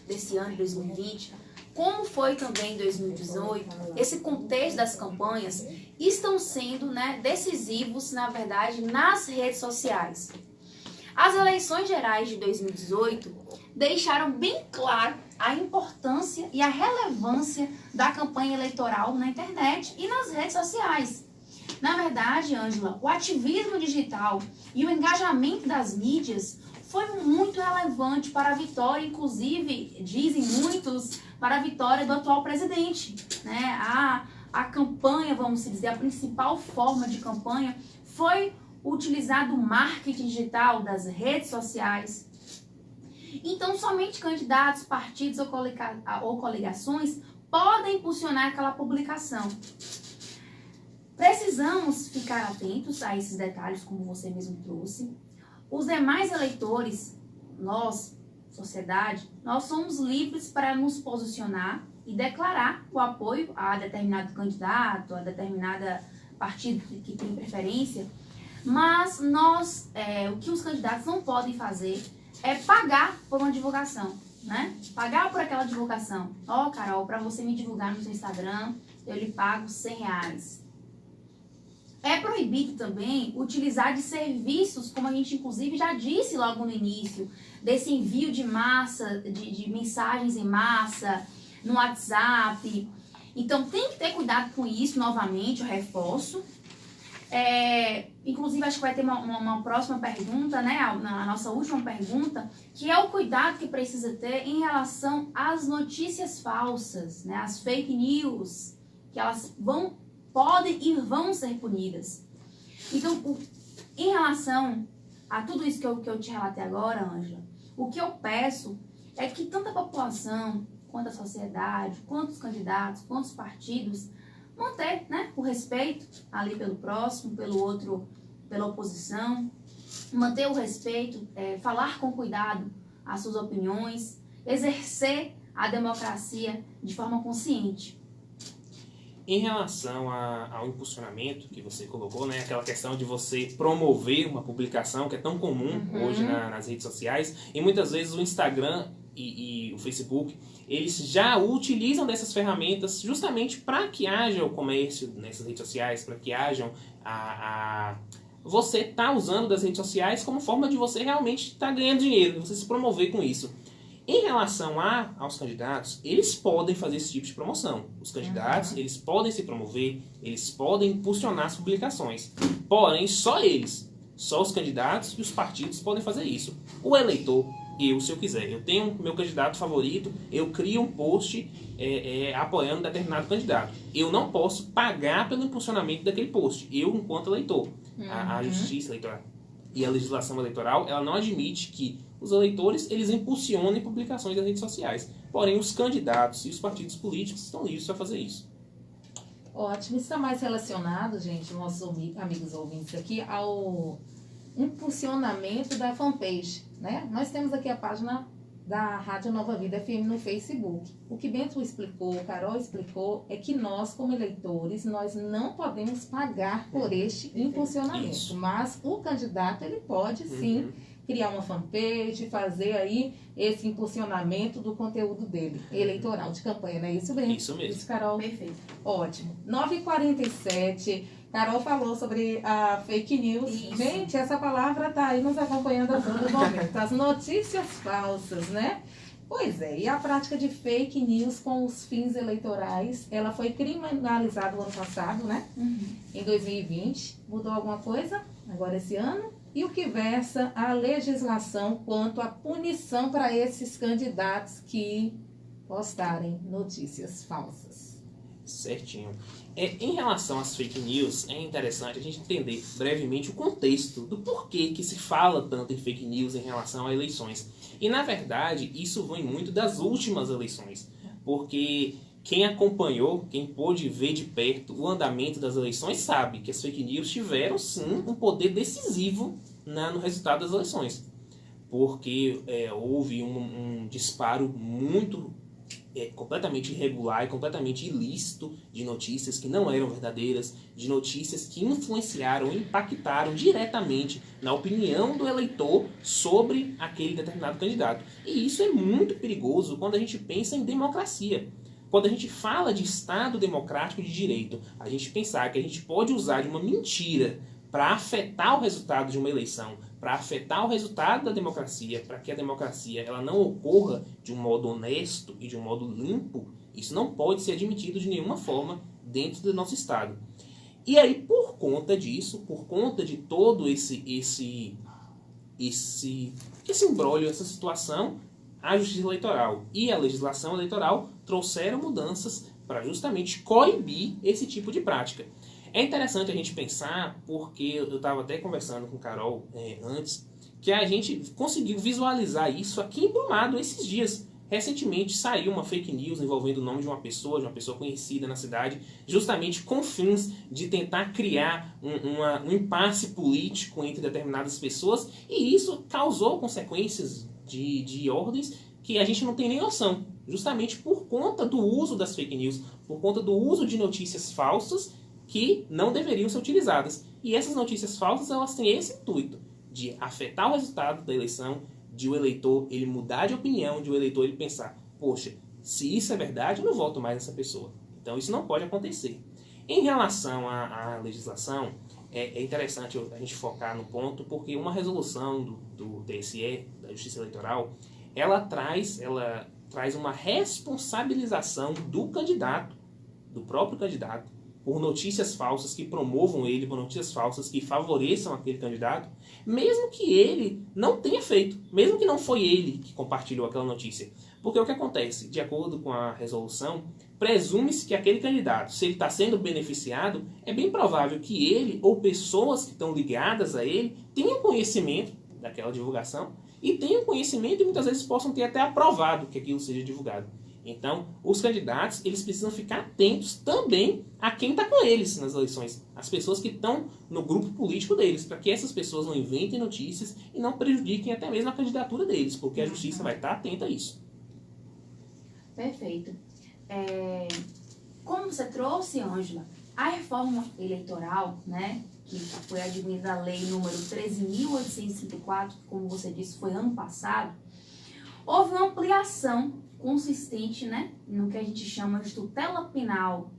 desse ano de 2020, como foi também em 2018, esse contexto das campanhas estão sendo, né, decisivos, na verdade, nas redes sociais. As eleições gerais de 2018 deixaram bem claro a importância e a relevância da campanha eleitoral na internet e nas redes sociais. Na verdade, Ângela, o ativismo digital e o engajamento das mídias foi muito relevante para a vitória, inclusive, dizem muitos, para a vitória do atual presidente, né? A campanha, vamos dizer, a principal forma de campanha foi utilizar o marketing digital das redes sociais. Então, somente candidatos, partidos ou coligações podem impulsionar aquela publicação. Precisamos ficar atentos a esses detalhes, como você mesmo trouxe. Os demais eleitores, nós, sociedade, nós somos livres para nos posicionar e declarar o apoio a determinado candidato, a determinada partido que tem preferência, mas o que os candidatos não podem fazer é pagar por uma divulgação, né? Pagar por aquela divulgação. Carol, para você me divulgar no seu Instagram, eu lhe pago R$100. É proibido também utilizar de serviços, como a gente inclusive já disse logo no início, desse envio de massa, de mensagens em massa, no WhatsApp. Então tem que ter cuidado com isso, novamente, eu reforço. Inclusive acho que vai ter uma próxima pergunta, né, a nossa última pergunta, que é o cuidado que precisa ter em relação às notícias falsas, né, as fake news, que elas podem e vão ser punidas. Então, em relação a tudo isso que eu te relatei agora, Ângela, o que eu peço é que tanto a população, quanto a sociedade, quanto os candidatos, quanto os partidos, manter, né, o respeito ali pelo próximo, pelo outro, pela oposição, manter o respeito, falar com cuidado as suas opiniões, exercer a democracia de forma consciente. Em relação ao impulsionamento que você colocou, né, aquela questão de você promover uma publicação que é tão comum hoje nas redes sociais, e muitas vezes o Instagram e o Facebook, eles já utilizam dessas ferramentas justamente para que haja o comércio nessas redes sociais, para que hajam você está usando das redes sociais como forma de você realmente estar ganhando dinheiro, de você se promover com isso. Em relação aos candidatos, eles podem fazer esse tipo de promoção. Os candidatos, eles podem se promover, eles podem impulsionar as publicações. Porém, só eles, só os candidatos e os partidos podem fazer isso. O eleitor, se eu quiser. Eu tenho meu candidato favorito, eu crio um post apoiando determinado candidato. Eu não posso pagar pelo impulsionamento daquele post, eu enquanto eleitor. A justiça eleitoral e a legislação eleitoral, ela não admite que os eleitores eles impulsionem publicações das redes sociais. Porém, os candidatos e os partidos políticos estão livres para fazer isso. Ótimo. Isso está mais relacionado, gente, nossos amigos ouvintes aqui, ao impulsionamento da fanpage, né? Nós temos aqui a página da Rádio Nova Vida FM no Facebook. O que Bento explicou, Carol explicou, é que nós, como eleitores, nós não podemos pagar por este impulsionamento. Isso. Mas o candidato, ele pode sim criar uma fanpage, fazer aí esse impulsionamento do conteúdo dele, eleitoral, de campanha, não é isso, Bento? Isso mesmo. Isso, Carol? Perfeito. Ótimo. 9h47, Carol falou sobre a fake news. Isso. Gente, essa palavra tá aí nos acompanhando a todo momento. As notícias falsas, né? Pois é, e a prática de fake news com os fins eleitorais, ela foi criminalizada no ano passado, né? Em 2020. Mudou alguma coisa agora esse ano? E o que versa a legislação quanto à punição para esses candidatos que postarem notícias falsas? Certinho. Em relação às fake news, é interessante a gente entender brevemente o contexto do porquê que se fala tanto em fake news em relação a eleições. E, na verdade, isso vem muito das últimas eleições. Porque quem acompanhou, quem pôde ver de perto o andamento das eleições, sabe que as fake news tiveram, sim, um poder decisivo no resultado das eleições. Porque houve um disparo muito completamente irregular e completamente ilícito de notícias que não eram verdadeiras, de notícias que influenciaram, impactaram diretamente na opinião do eleitor sobre aquele determinado candidato. E isso é muito perigoso quando a gente pensa em democracia. Quando a gente fala de Estado democrático de direito, a gente pensar que a gente pode usar de uma mentira para afetar o resultado de uma eleição, para afetar o resultado da democracia, para que a democracia ela não ocorra de um modo honesto e de um modo limpo, isso não pode ser admitido de nenhuma forma dentro do nosso Estado. E aí, por conta disso, por conta de todo esse imbróglio, essa situação, a Justiça Eleitoral e a legislação eleitoral trouxeram mudanças para justamente coibir esse tipo de prática. É interessante a gente pensar, porque eu estava até conversando com Carol antes, que a gente conseguiu visualizar isso aqui em Brumado esses dias. Recentemente saiu uma fake news envolvendo o nome de uma pessoa conhecida na cidade, justamente com fins de tentar criar um impasse político entre determinadas pessoas, e isso causou consequências de ordens que a gente não tem nem noção, justamente por conta do uso das fake news, por conta do uso de notícias falsas que não deveriam ser utilizadas. E essas notícias falsas, elas têm esse intuito de afetar o resultado da eleição, de o eleitor ele mudar de opinião, de o eleitor ele pensar, poxa, se isso é verdade, eu não voto mais nessa pessoa. Então isso não pode acontecer. Em relação à legislação, é interessante a gente focar no ponto, porque uma resolução do TSE, da Justiça Eleitoral, ela traz uma responsabilização do candidato, do próprio candidato, por notícias falsas que promovam ele, por notícias falsas que favoreçam aquele candidato, mesmo que ele não tenha feito, mesmo que não foi ele que compartilhou aquela notícia. Porque o que acontece? De acordo com a resolução, presume-se que aquele candidato, se ele está sendo beneficiado, é bem provável que ele ou pessoas que estão ligadas a ele tenham conhecimento daquela divulgação e tenham conhecimento e muitas vezes possam ter até aprovado que aquilo seja divulgado. Então, os candidatos, eles precisam ficar atentos também a quem está com eles nas eleições. As pessoas que estão no grupo político deles, para que essas pessoas não inventem notícias e não prejudiquem até mesmo a candidatura deles, porque a justiça vai estar atenta a isso. Perfeito. Como você trouxe, Ângela, a reforma eleitoral, né, que foi admitida a lei número 13.854, que, como você disse, foi ano passado, houve uma ampliação consistente, né, no que a gente chama de tutela penal,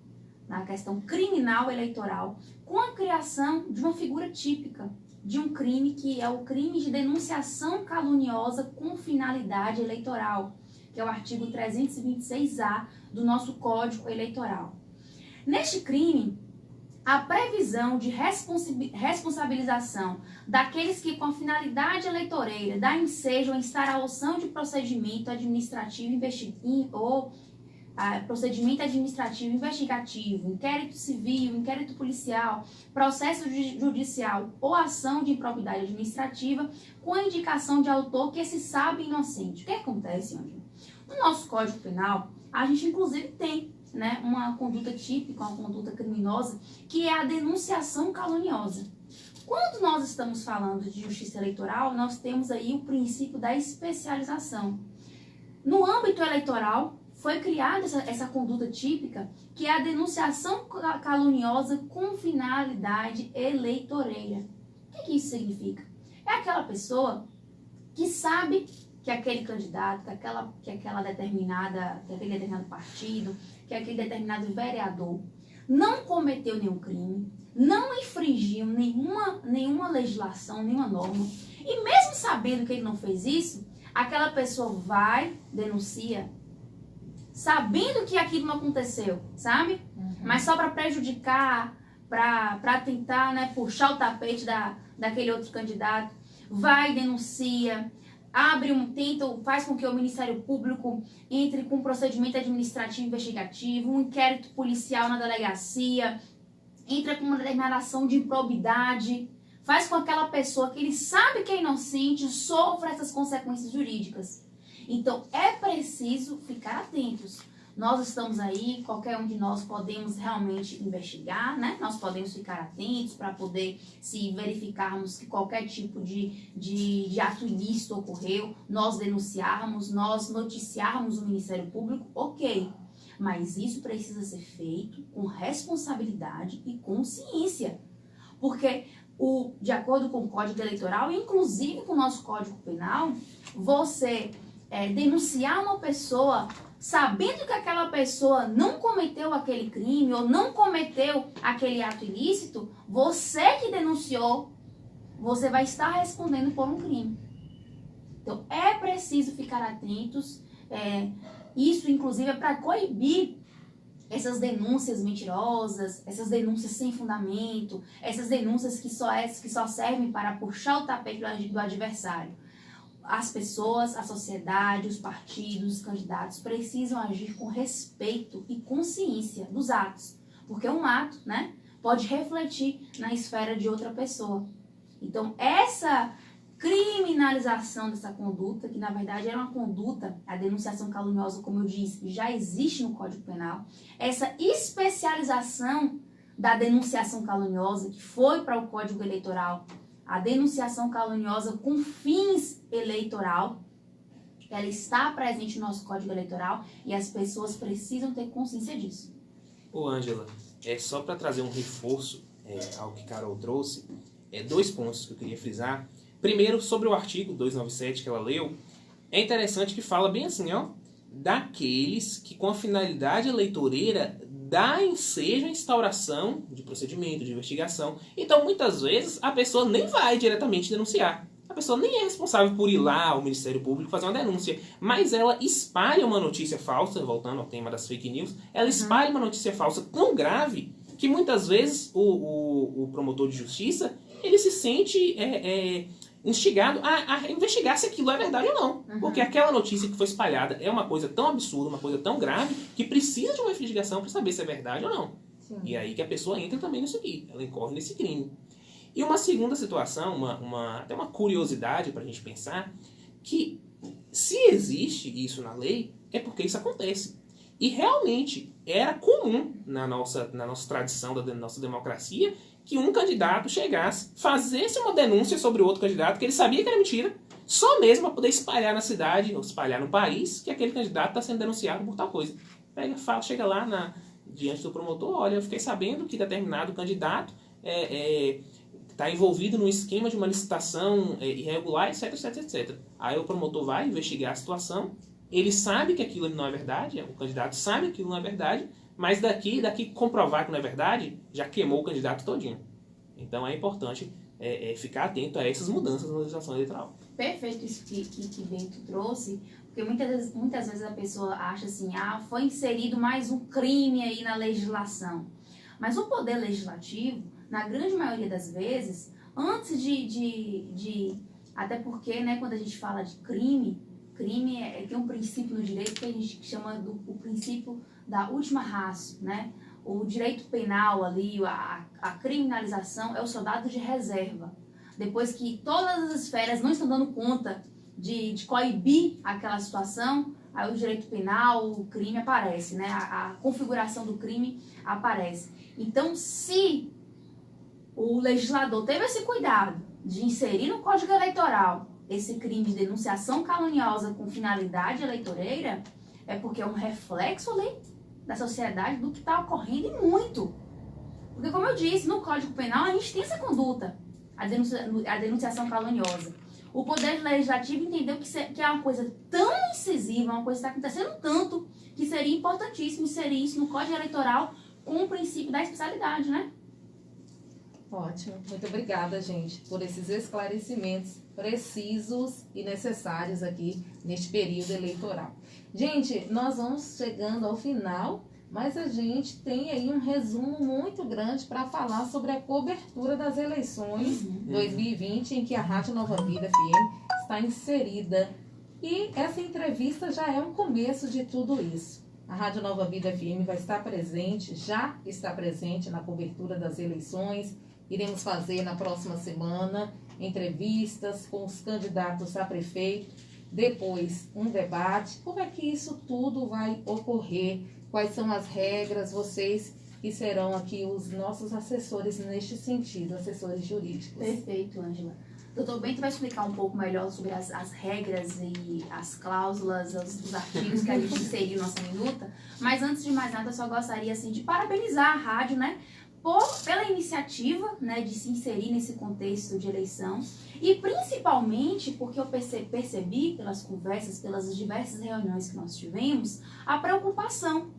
na questão criminal eleitoral, com a criação de uma figura típica de um crime que é o crime de denunciação caluniosa com finalidade eleitoral, que é o artigo 326-A do nosso Código Eleitoral. Neste crime, a previsão de responsabilização daqueles que, com a finalidade eleitoreira, da ensejo ou instauração de procedimento administrativo investigativo, inquérito civil, inquérito policial, processo judicial ou ação de improbidade administrativa, com a indicação de autor que se sabe inocente. O que acontece, Ângela? No nosso Código Penal, a gente inclusive tem, né, uma conduta típica, uma conduta criminosa, que é a denunciação caluniosa. Quando nós estamos falando de justiça eleitoral, nós temos aí o princípio da especialização. No âmbito eleitoral, foi criada essa conduta típica, que é a denunciação caluniosa com finalidade eleitoreira. O que isso significa? É aquela pessoa que sabe que aquele candidato, que aquele determinado partido, que aquele determinado vereador não cometeu nenhum crime, não infringiu nenhuma legislação, nenhuma norma, e mesmo sabendo que ele não fez isso, aquela pessoa vai, denuncia, sabendo que aquilo não aconteceu, sabe? Mas só para prejudicar, para tentar, né, puxar o tapete daquele outro candidato, vai, denuncia, faz com que o Ministério Público entre com um procedimento administrativo investigativo, um inquérito policial na delegacia, entra com uma determinada ação de improbidade, faz com que aquela pessoa que ele sabe que é inocente sofra essas consequências jurídicas. Então, é preciso ficar atentos. Nós estamos aí, qualquer um de nós podemos realmente investigar, né? Nós podemos ficar atentos para poder, se verificarmos que qualquer tipo de ato ilícito ocorreu, nós denunciarmos, nós noticiarmos o Ministério Público, ok. Mas isso precisa ser feito com responsabilidade e consciência. Porque, de acordo com o Código Eleitoral, inclusive com o nosso Código Penal, você denunciar uma pessoa sabendo que aquela pessoa não cometeu aquele crime ou não cometeu aquele ato ilícito, você que denunciou, você vai estar respondendo por um crime. Então, é preciso ficar atentos. Isso, inclusive, é para coibir essas denúncias mentirosas, essas denúncias sem fundamento, essas denúncias que só servem para puxar o tapete do adversário. As pessoas, a sociedade, os partidos, os candidatos precisam agir com respeito e consciência dos atos. Porque um ato, né, pode refletir na esfera de outra pessoa. Então, essa criminalização dessa conduta, que na verdade era uma conduta, a denunciação caluniosa, como eu disse, já existe no Código Penal, essa especialização da denunciação caluniosa, que foi para o Código Eleitoral, a denunciação caluniosa com fins eleitoral, ela está presente no nosso Código Eleitoral e as pessoas precisam ter consciência disso. Ô Ângela, só para trazer um reforço ao que Carol trouxe, 2 pontos que eu queria frisar. Primeiro, sobre o artigo 297 que ela leu, é interessante que fala bem assim, ó, daqueles que com a finalidade eleitoreira dá ensejo à instauração de procedimento, de investigação. Então, muitas vezes, a pessoa nem vai diretamente denunciar. A pessoa nem é responsável por ir lá ao Ministério Público fazer uma denúncia. Mas ela espalha uma notícia falsa, voltando ao tema das fake news, ela espalha uma notícia falsa tão grave que muitas vezes o promotor de justiça, ele se sente instigado a investigar se aquilo é verdade ou não. Porque aquela notícia que foi espalhada é uma coisa tão absurda, uma coisa tão grave, que precisa de uma investigação para saber se é verdade ou não. Sim. E aí que a pessoa entra também nisso aqui, ela incorre nesse crime. E uma segunda situação, até uma curiosidade para a gente pensar, que se existe isso na lei, é porque isso acontece. E realmente era comum na nossa tradição da nossa democracia que um candidato chegasse, fizesse uma denúncia sobre o outro candidato, que ele sabia que era mentira, só mesmo para poder espalhar na cidade, ou espalhar no país, que aquele candidato está sendo denunciado por tal coisa. Chega lá diante do promotor, olha, eu fiquei sabendo que determinado candidato está envolvido num esquema de uma licitação irregular, etc, etc, etc. Aí o promotor vai investigar a situação, ele sabe que aquilo não é verdade, o candidato sabe que aquilo não é verdade, mas daqui comprovar que não é verdade, já queimou o candidato todinho. Então é importante ficar atento a essas mudanças na legislação eleitoral. Perfeito isso que Bento trouxe, porque muitas vezes a pessoa acha assim, foi inserido mais um crime aí na legislação. Mas o poder legislativo, na grande maioria das vezes, antes até porque, né, quando a gente fala de crime tem um princípio no direito que a gente chama o princípio da última ratio, né? O direito penal ali, a criminalização é o soldado de reserva. Depois que todas as esferas não estão dando conta de coibir aquela situação, aí o direito penal, o crime aparece, né? A configuração do crime aparece. Então, se o legislador teve esse cuidado de inserir no Código Eleitoral esse crime de denunciação caluniosa com finalidade eleitoreira, é porque é um reflexo ali da sociedade do que está ocorrendo e muito. Porque, como eu disse, no Código Penal a gente tem essa conduta, a denunciação caluniosa. O Poder Legislativo entendeu que é uma coisa tão incisiva, uma coisa que está acontecendo tanto, que seria importantíssimo inserir isso no Código Eleitoral com o princípio da especialidade, né? Ótimo. Muito obrigada, gente, por esses esclarecimentos precisos e necessários aqui neste período eleitoral. Gente, nós vamos chegando ao final, mas a gente tem aí um resumo muito grande para falar sobre a cobertura das eleições 2020, em que a Rádio Nova Vida FM está inserida. E essa entrevista já é um começo de tudo isso. A Rádio Nova Vida FM vai estar presente, já está presente na cobertura das eleições. Iremos fazer na próxima semana entrevistas com os candidatos a prefeito, depois um debate. Como é que isso tudo vai ocorrer? Quais são as regras? Vocês que serão aqui os nossos assessores neste sentido, assessores jurídicos. Perfeito, Ângela. Doutor Bento vai explicar um pouco melhor sobre as regras e as cláusulas, os artigos que a gente inseriu na nossa minuta. Mas antes de mais nada, eu só gostaria assim, de parabenizar a rádio, né? Pela iniciativa, né, de se inserir nesse contexto de eleição e principalmente porque eu percebi pelas conversas, pelas diversas reuniões que nós tivemos, a preocupação,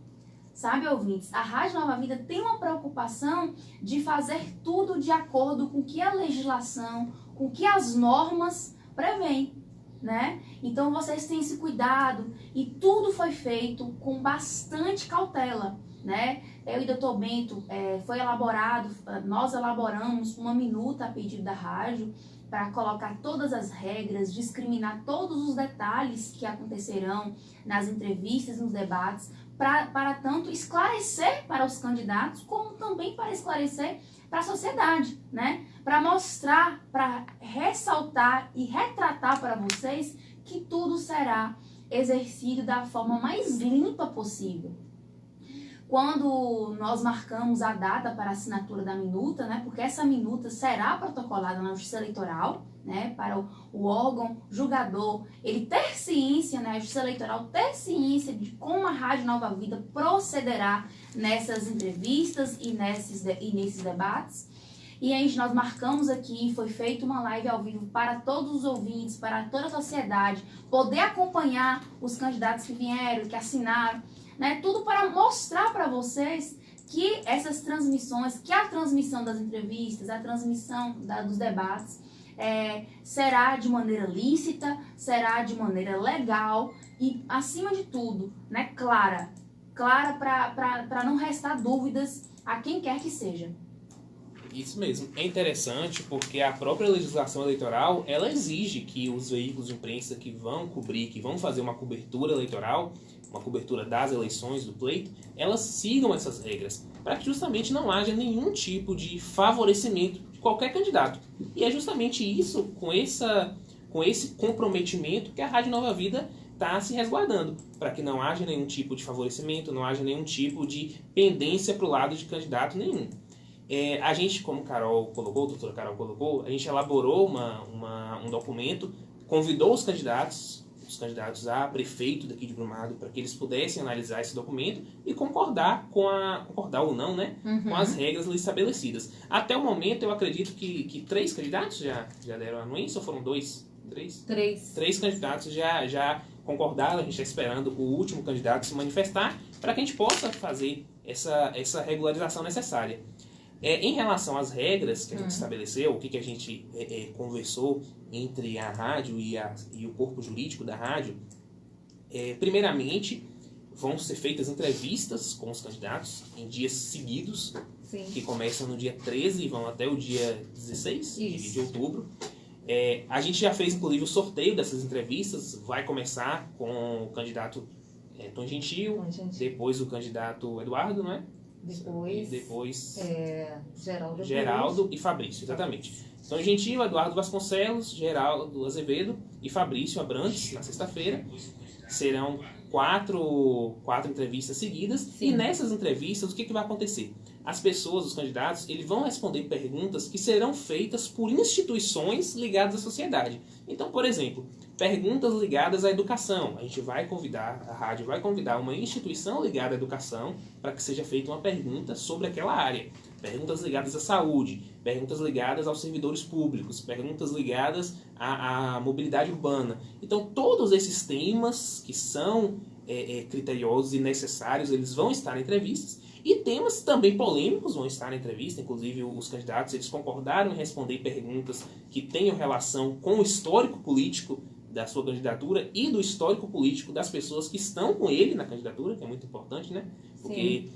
sabe, ouvintes? A Rádio Nova Vida tem uma preocupação de fazer tudo de acordo com o que a legislação, com o que as normas prevêem, né? Então vocês têm esse cuidado e tudo foi feito com bastante cautela, né? Eu e o Dr. Bento, nós elaboramos uma minuta a pedido da rádio para colocar todas as regras, discriminar todos os detalhes que acontecerão nas entrevistas, nos debates, para tanto esclarecer para os candidatos, como também para esclarecer para a sociedade, né? Para mostrar, para ressaltar e retratar para vocês que tudo será exercido da forma mais limpa possível. Quando nós marcamos a data para a assinatura da minuta, né, porque essa minuta será protocolada na Justiça Eleitoral, né, para o órgão julgador, ele ter ciência, né, a Justiça Eleitoral ter ciência de como a Rádio Nova Vida procederá nessas entrevistas e nesses debates. E aí nós marcamos aqui, foi feita uma live ao vivo para todos os ouvintes, para toda a sociedade, poder acompanhar os candidatos que vieram, que assinaram, né, tudo para mostrar para vocês que essas transmissões, que a transmissão das entrevistas, a transmissão dos debates será de maneira lícita, será de maneira legal e, acima de tudo, né, clara para não restar dúvidas a quem quer que seja. Isso mesmo. É interessante porque a própria legislação eleitoral, ela exige que os veículos de imprensa que vão cobrir, que vão fazer uma cobertura eleitoral, uma cobertura das eleições, do pleito, elas sigam essas regras, para que justamente não haja nenhum tipo de favorecimento de qualquer candidato. E é justamente isso, com esse comprometimento, que a Rádio Nova Vida está se resguardando, para que não haja nenhum tipo de favorecimento, não haja nenhum tipo de pendência para o lado de candidato nenhum. A gente, como a doutora Carol colocou, a gente elaborou um documento, convidou os candidatos a prefeito daqui de Brumado, para que eles pudessem analisar esse documento e concordar ou não, né, com as regras ali estabelecidas. Até o momento, eu acredito que 3 candidatos já deram anuência, ou foram 2? 3? 3 candidatos já concordaram, a gente está esperando o último candidato se manifestar, para que a gente possa fazer essa regularização necessária. Em relação às regras que a gente estabeleceu, o que a gente conversou entre a rádio e o corpo jurídico da rádio, primeiramente, vão ser feitas entrevistas com os candidatos em dias seguidos, Sim. que começam no dia 13 e vão até o dia 16 de outubro. A gente já fez, inclusive, o sorteio dessas entrevistas. Vai começar com o candidato Tom Gentil, depois o candidato Eduardo, não é? Depois Geraldo e Fabrício, exatamente. Tom Gentil, Eduardo Vasconcelos, Geraldo Azevedo e Fabrício Abrantes, na sexta-feira. Serão quatro entrevistas seguidas. Sim. E nessas entrevistas, o que vai acontecer? As pessoas, os candidatos, eles vão responder perguntas que serão feitas por instituições ligadas à sociedade. Então, por exemplo, perguntas ligadas à educação. A gente vai convidar, a rádio vai convidar uma instituição ligada à educação para que seja feita uma pergunta sobre aquela área. Perguntas ligadas à saúde, perguntas ligadas aos servidores públicos, perguntas ligadas à mobilidade urbana. Então, todos esses temas que são criteriosos e necessários, eles vão estar em entrevistas. E temas também polêmicos vão estar na entrevista. Inclusive, os candidatos eles concordaram em responder perguntas que tenham relação com o histórico político da sua candidatura e do histórico político das pessoas que estão com ele na candidatura, que é muito importante, né? Porque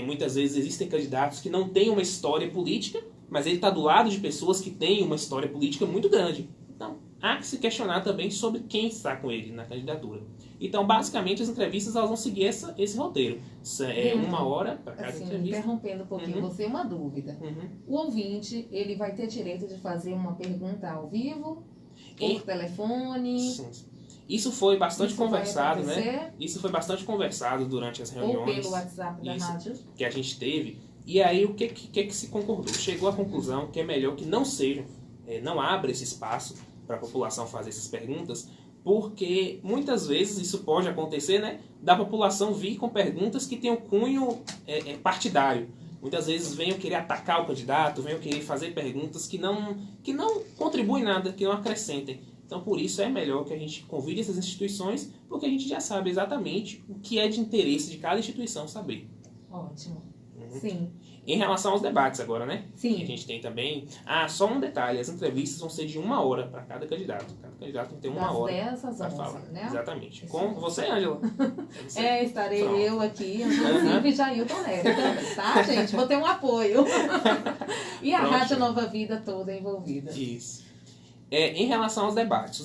muitas vezes existem candidatos que não têm uma história política, mas ele está do lado de pessoas que têm uma história política muito grande. Então, há que se questionar também sobre quem está com ele na candidatura. Então, basicamente, as entrevistas elas vão seguir esse roteiro. Uma hora para cada entrevista. Interrompendo um pouquinho você, uma dúvida. O ouvinte, ele vai ter direito de fazer uma pergunta ao vivo, por telefone? Sim. Isso foi bastante conversado, né? Isso foi bastante conversado durante as reuniões. Ou pelo WhatsApp da rádio. Que a gente teve. E aí, o que se concordou? Chegou à conclusão que é melhor que não abra esse espaço para a população fazer essas perguntas, porque muitas vezes isso pode acontecer, né? Da população vir com perguntas que tenham cunho partidário. Muitas vezes venham querer atacar o candidato, venham querer fazer perguntas que não contribuem nada, que não acrescentem. Então, por isso, é melhor que a gente convide essas instituições, porque a gente já sabe exatamente o que é de interesse de cada instituição saber. Ótimo. Sim. Em relação aos debates agora, né? Sim. Que a gente tem também... só um detalhe. As entrevistas vão ser de 1 hora para cada candidato. Cada candidato tem que ter 1 hora. Das 10 às 11, né? Exatamente. Com você, Ângela. Estarei eu aqui, inclusive Jailton Neto também, tá, gente? Vou ter um apoio. E a Rádio Nova Vida toda envolvida. Isso. Em relação aos debates.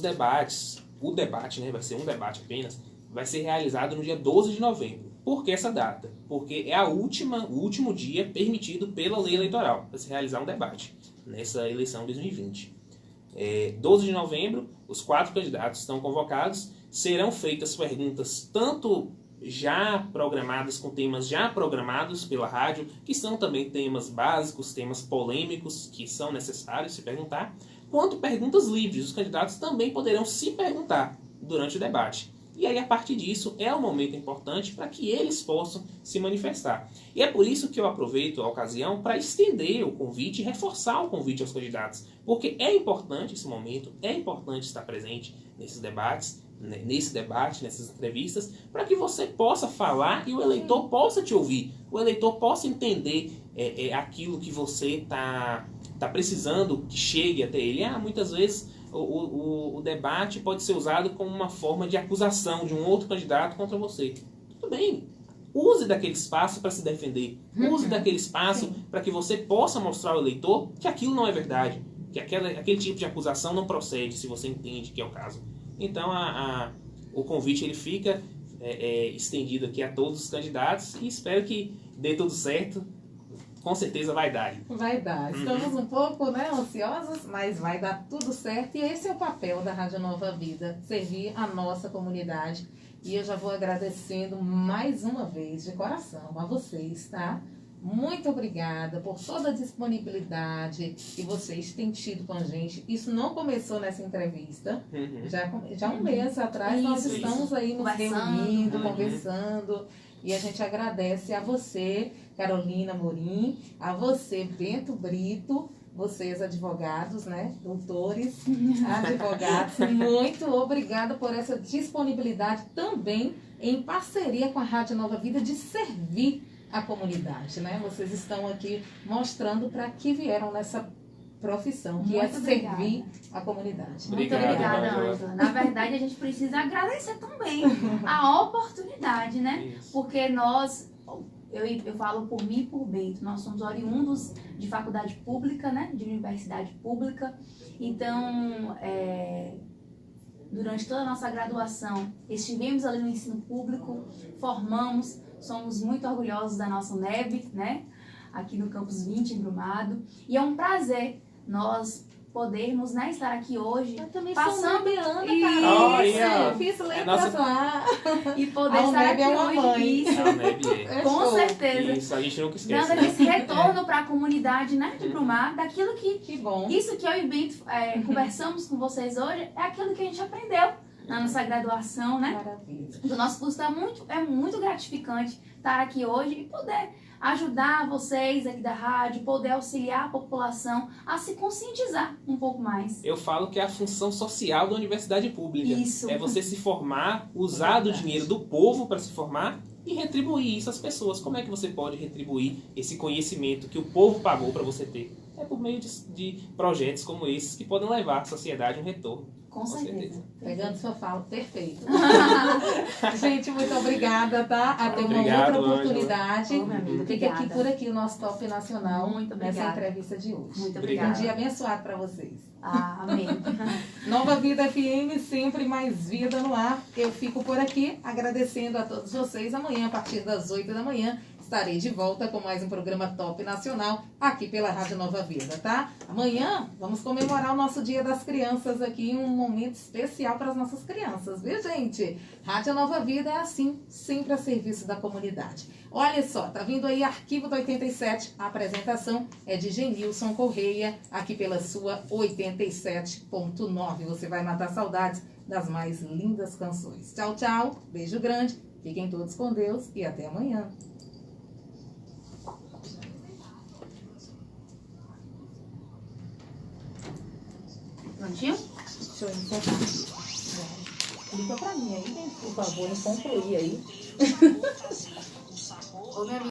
O debate, né? Vai ser um debate apenas. Vai ser realizado no dia 12 de novembro. Por que essa data? Porque é o último dia permitido pela lei eleitoral para se realizar um debate nessa eleição 2020. 12 de novembro, os 4 candidatos estão convocados. Serão feitas perguntas tanto já programadas, com temas já programados pela rádio, que são também temas básicos, temas polêmicos que são necessários se perguntar, quanto perguntas livres. Os candidatos também poderão se perguntar durante o debate. E aí, a partir disso, é um momento importante para que eles possam se manifestar. E é por isso que eu aproveito a ocasião para estender o convite e reforçar o convite aos candidatos. Porque é importante esse momento, é importante estar presente nesses debates, nessas entrevistas, para que você possa falar e o eleitor possa te ouvir. O eleitor possa entender aquilo que você está precisando que chegue até ele. Muitas vezes... O debate pode ser usado como uma forma de acusação de um outro candidato contra você. Tudo bem. Use daquele espaço para se defender. Use daquele espaço para que você possa mostrar ao eleitor que aquilo não é verdade. Que aquele tipo de acusação não procede, se você entende que é o caso. Então, o convite ele fica estendido aqui a todos os candidatos e espero que dê tudo certo. Com certeza vai dar. Vai dar. Estamos um pouco ansiosos, mas vai dar tudo certo. E esse é o papel da Rádio Nova Vida, servir a nossa comunidade. E eu já vou agradecendo mais uma vez, de coração, a vocês, tá? Muito obrigada por toda a disponibilidade que vocês têm tido com a gente. Isso não começou nessa entrevista. Já um mês atrás nós estamos aí nos reunindo, conversando. E a gente agradece a você, Carolina Morim, a você, Bento Brito, vocês advogados, né, doutores, advogados, muito obrigada por essa disponibilidade também em parceria com a Rádio Nova Vida de servir a comunidade, né? Vocês estão aqui mostrando para que vieram nessa profissão, que Muito é obrigada. servir a comunidade. Muito Obrigado, obrigada, Ângela. Ângela. Na verdade, a gente precisa agradecer também a oportunidade, né? Isso. Porque nós, eu falo por mim e por Bento, nós somos oriundos de faculdade pública, né? De universidade pública. Então, durante toda a nossa graduação, estivemos ali no ensino público, formamos, somos muito orgulhosos da nossa UNEB, né? Aqui no Campus 20, em Brumado. E é um prazer nós podermos, né, estar aqui hoje Eu também Passando- sou nebiana, Isso. cara. Olha. Eu fiz É letras nossa- lá. e poder A estar UNEB aqui é uma hoje. mãe. Isso, A UNEB é. É com show. certeza. Isso, a gente nunca esquece. Dando Né? esse retorno para a comunidade, né, de Brumado, daquilo que Que bom. isso que eu e Bento conversamos com vocês hoje é aquilo que a gente aprendeu na nossa graduação, né? Maravilha. Do nosso curso é muito gratificante estar aqui hoje e poder ajudar vocês aqui da rádio, poder auxiliar a população a se conscientizar um pouco mais. Eu falo que é a função social da universidade pública. Isso. É você se formar, usar do dinheiro do povo para se formar e retribuir isso às pessoas. Como é que você pode retribuir esse conhecimento que o povo pagou para você ter? É por meio de projetos como esses que podem levar à sociedade um retorno. Com certeza. Pegando sua fala, perfeito. Gente, muito obrigada, tá? Até uma Obrigado, outra Ângela. oportunidade. Ô, minha amiga, Fica aqui obrigada. por aqui o nosso Top Nacional Muito nessa obrigada. entrevista de hoje. Muito Um obrigada. dia abençoado para vocês. Amém. Nova Vida FM, sempre mais vida no ar. Eu fico por aqui agradecendo a todos vocês. Amanhã, a partir das 8 da manhã, estarei de volta com mais um programa Top Nacional aqui pela Rádio Nova Vida, tá? Amanhã vamos comemorar o nosso Dia das Crianças aqui, um momento especial para as nossas crianças, viu, gente? Rádio Nova Vida é assim, sempre a serviço da comunidade. Olha só, tá vindo aí Arquivo do 87, a apresentação é de Genilson Correia, aqui pela sua 87.9. Você vai matar saudades das mais lindas canções. Tchau, tchau, beijo grande, fiquem todos com Deus e até amanhã. Prontinho? Deixa eu encerrar. Liga pra mim aí, por favor, concluir aí. Ô, minha amiga.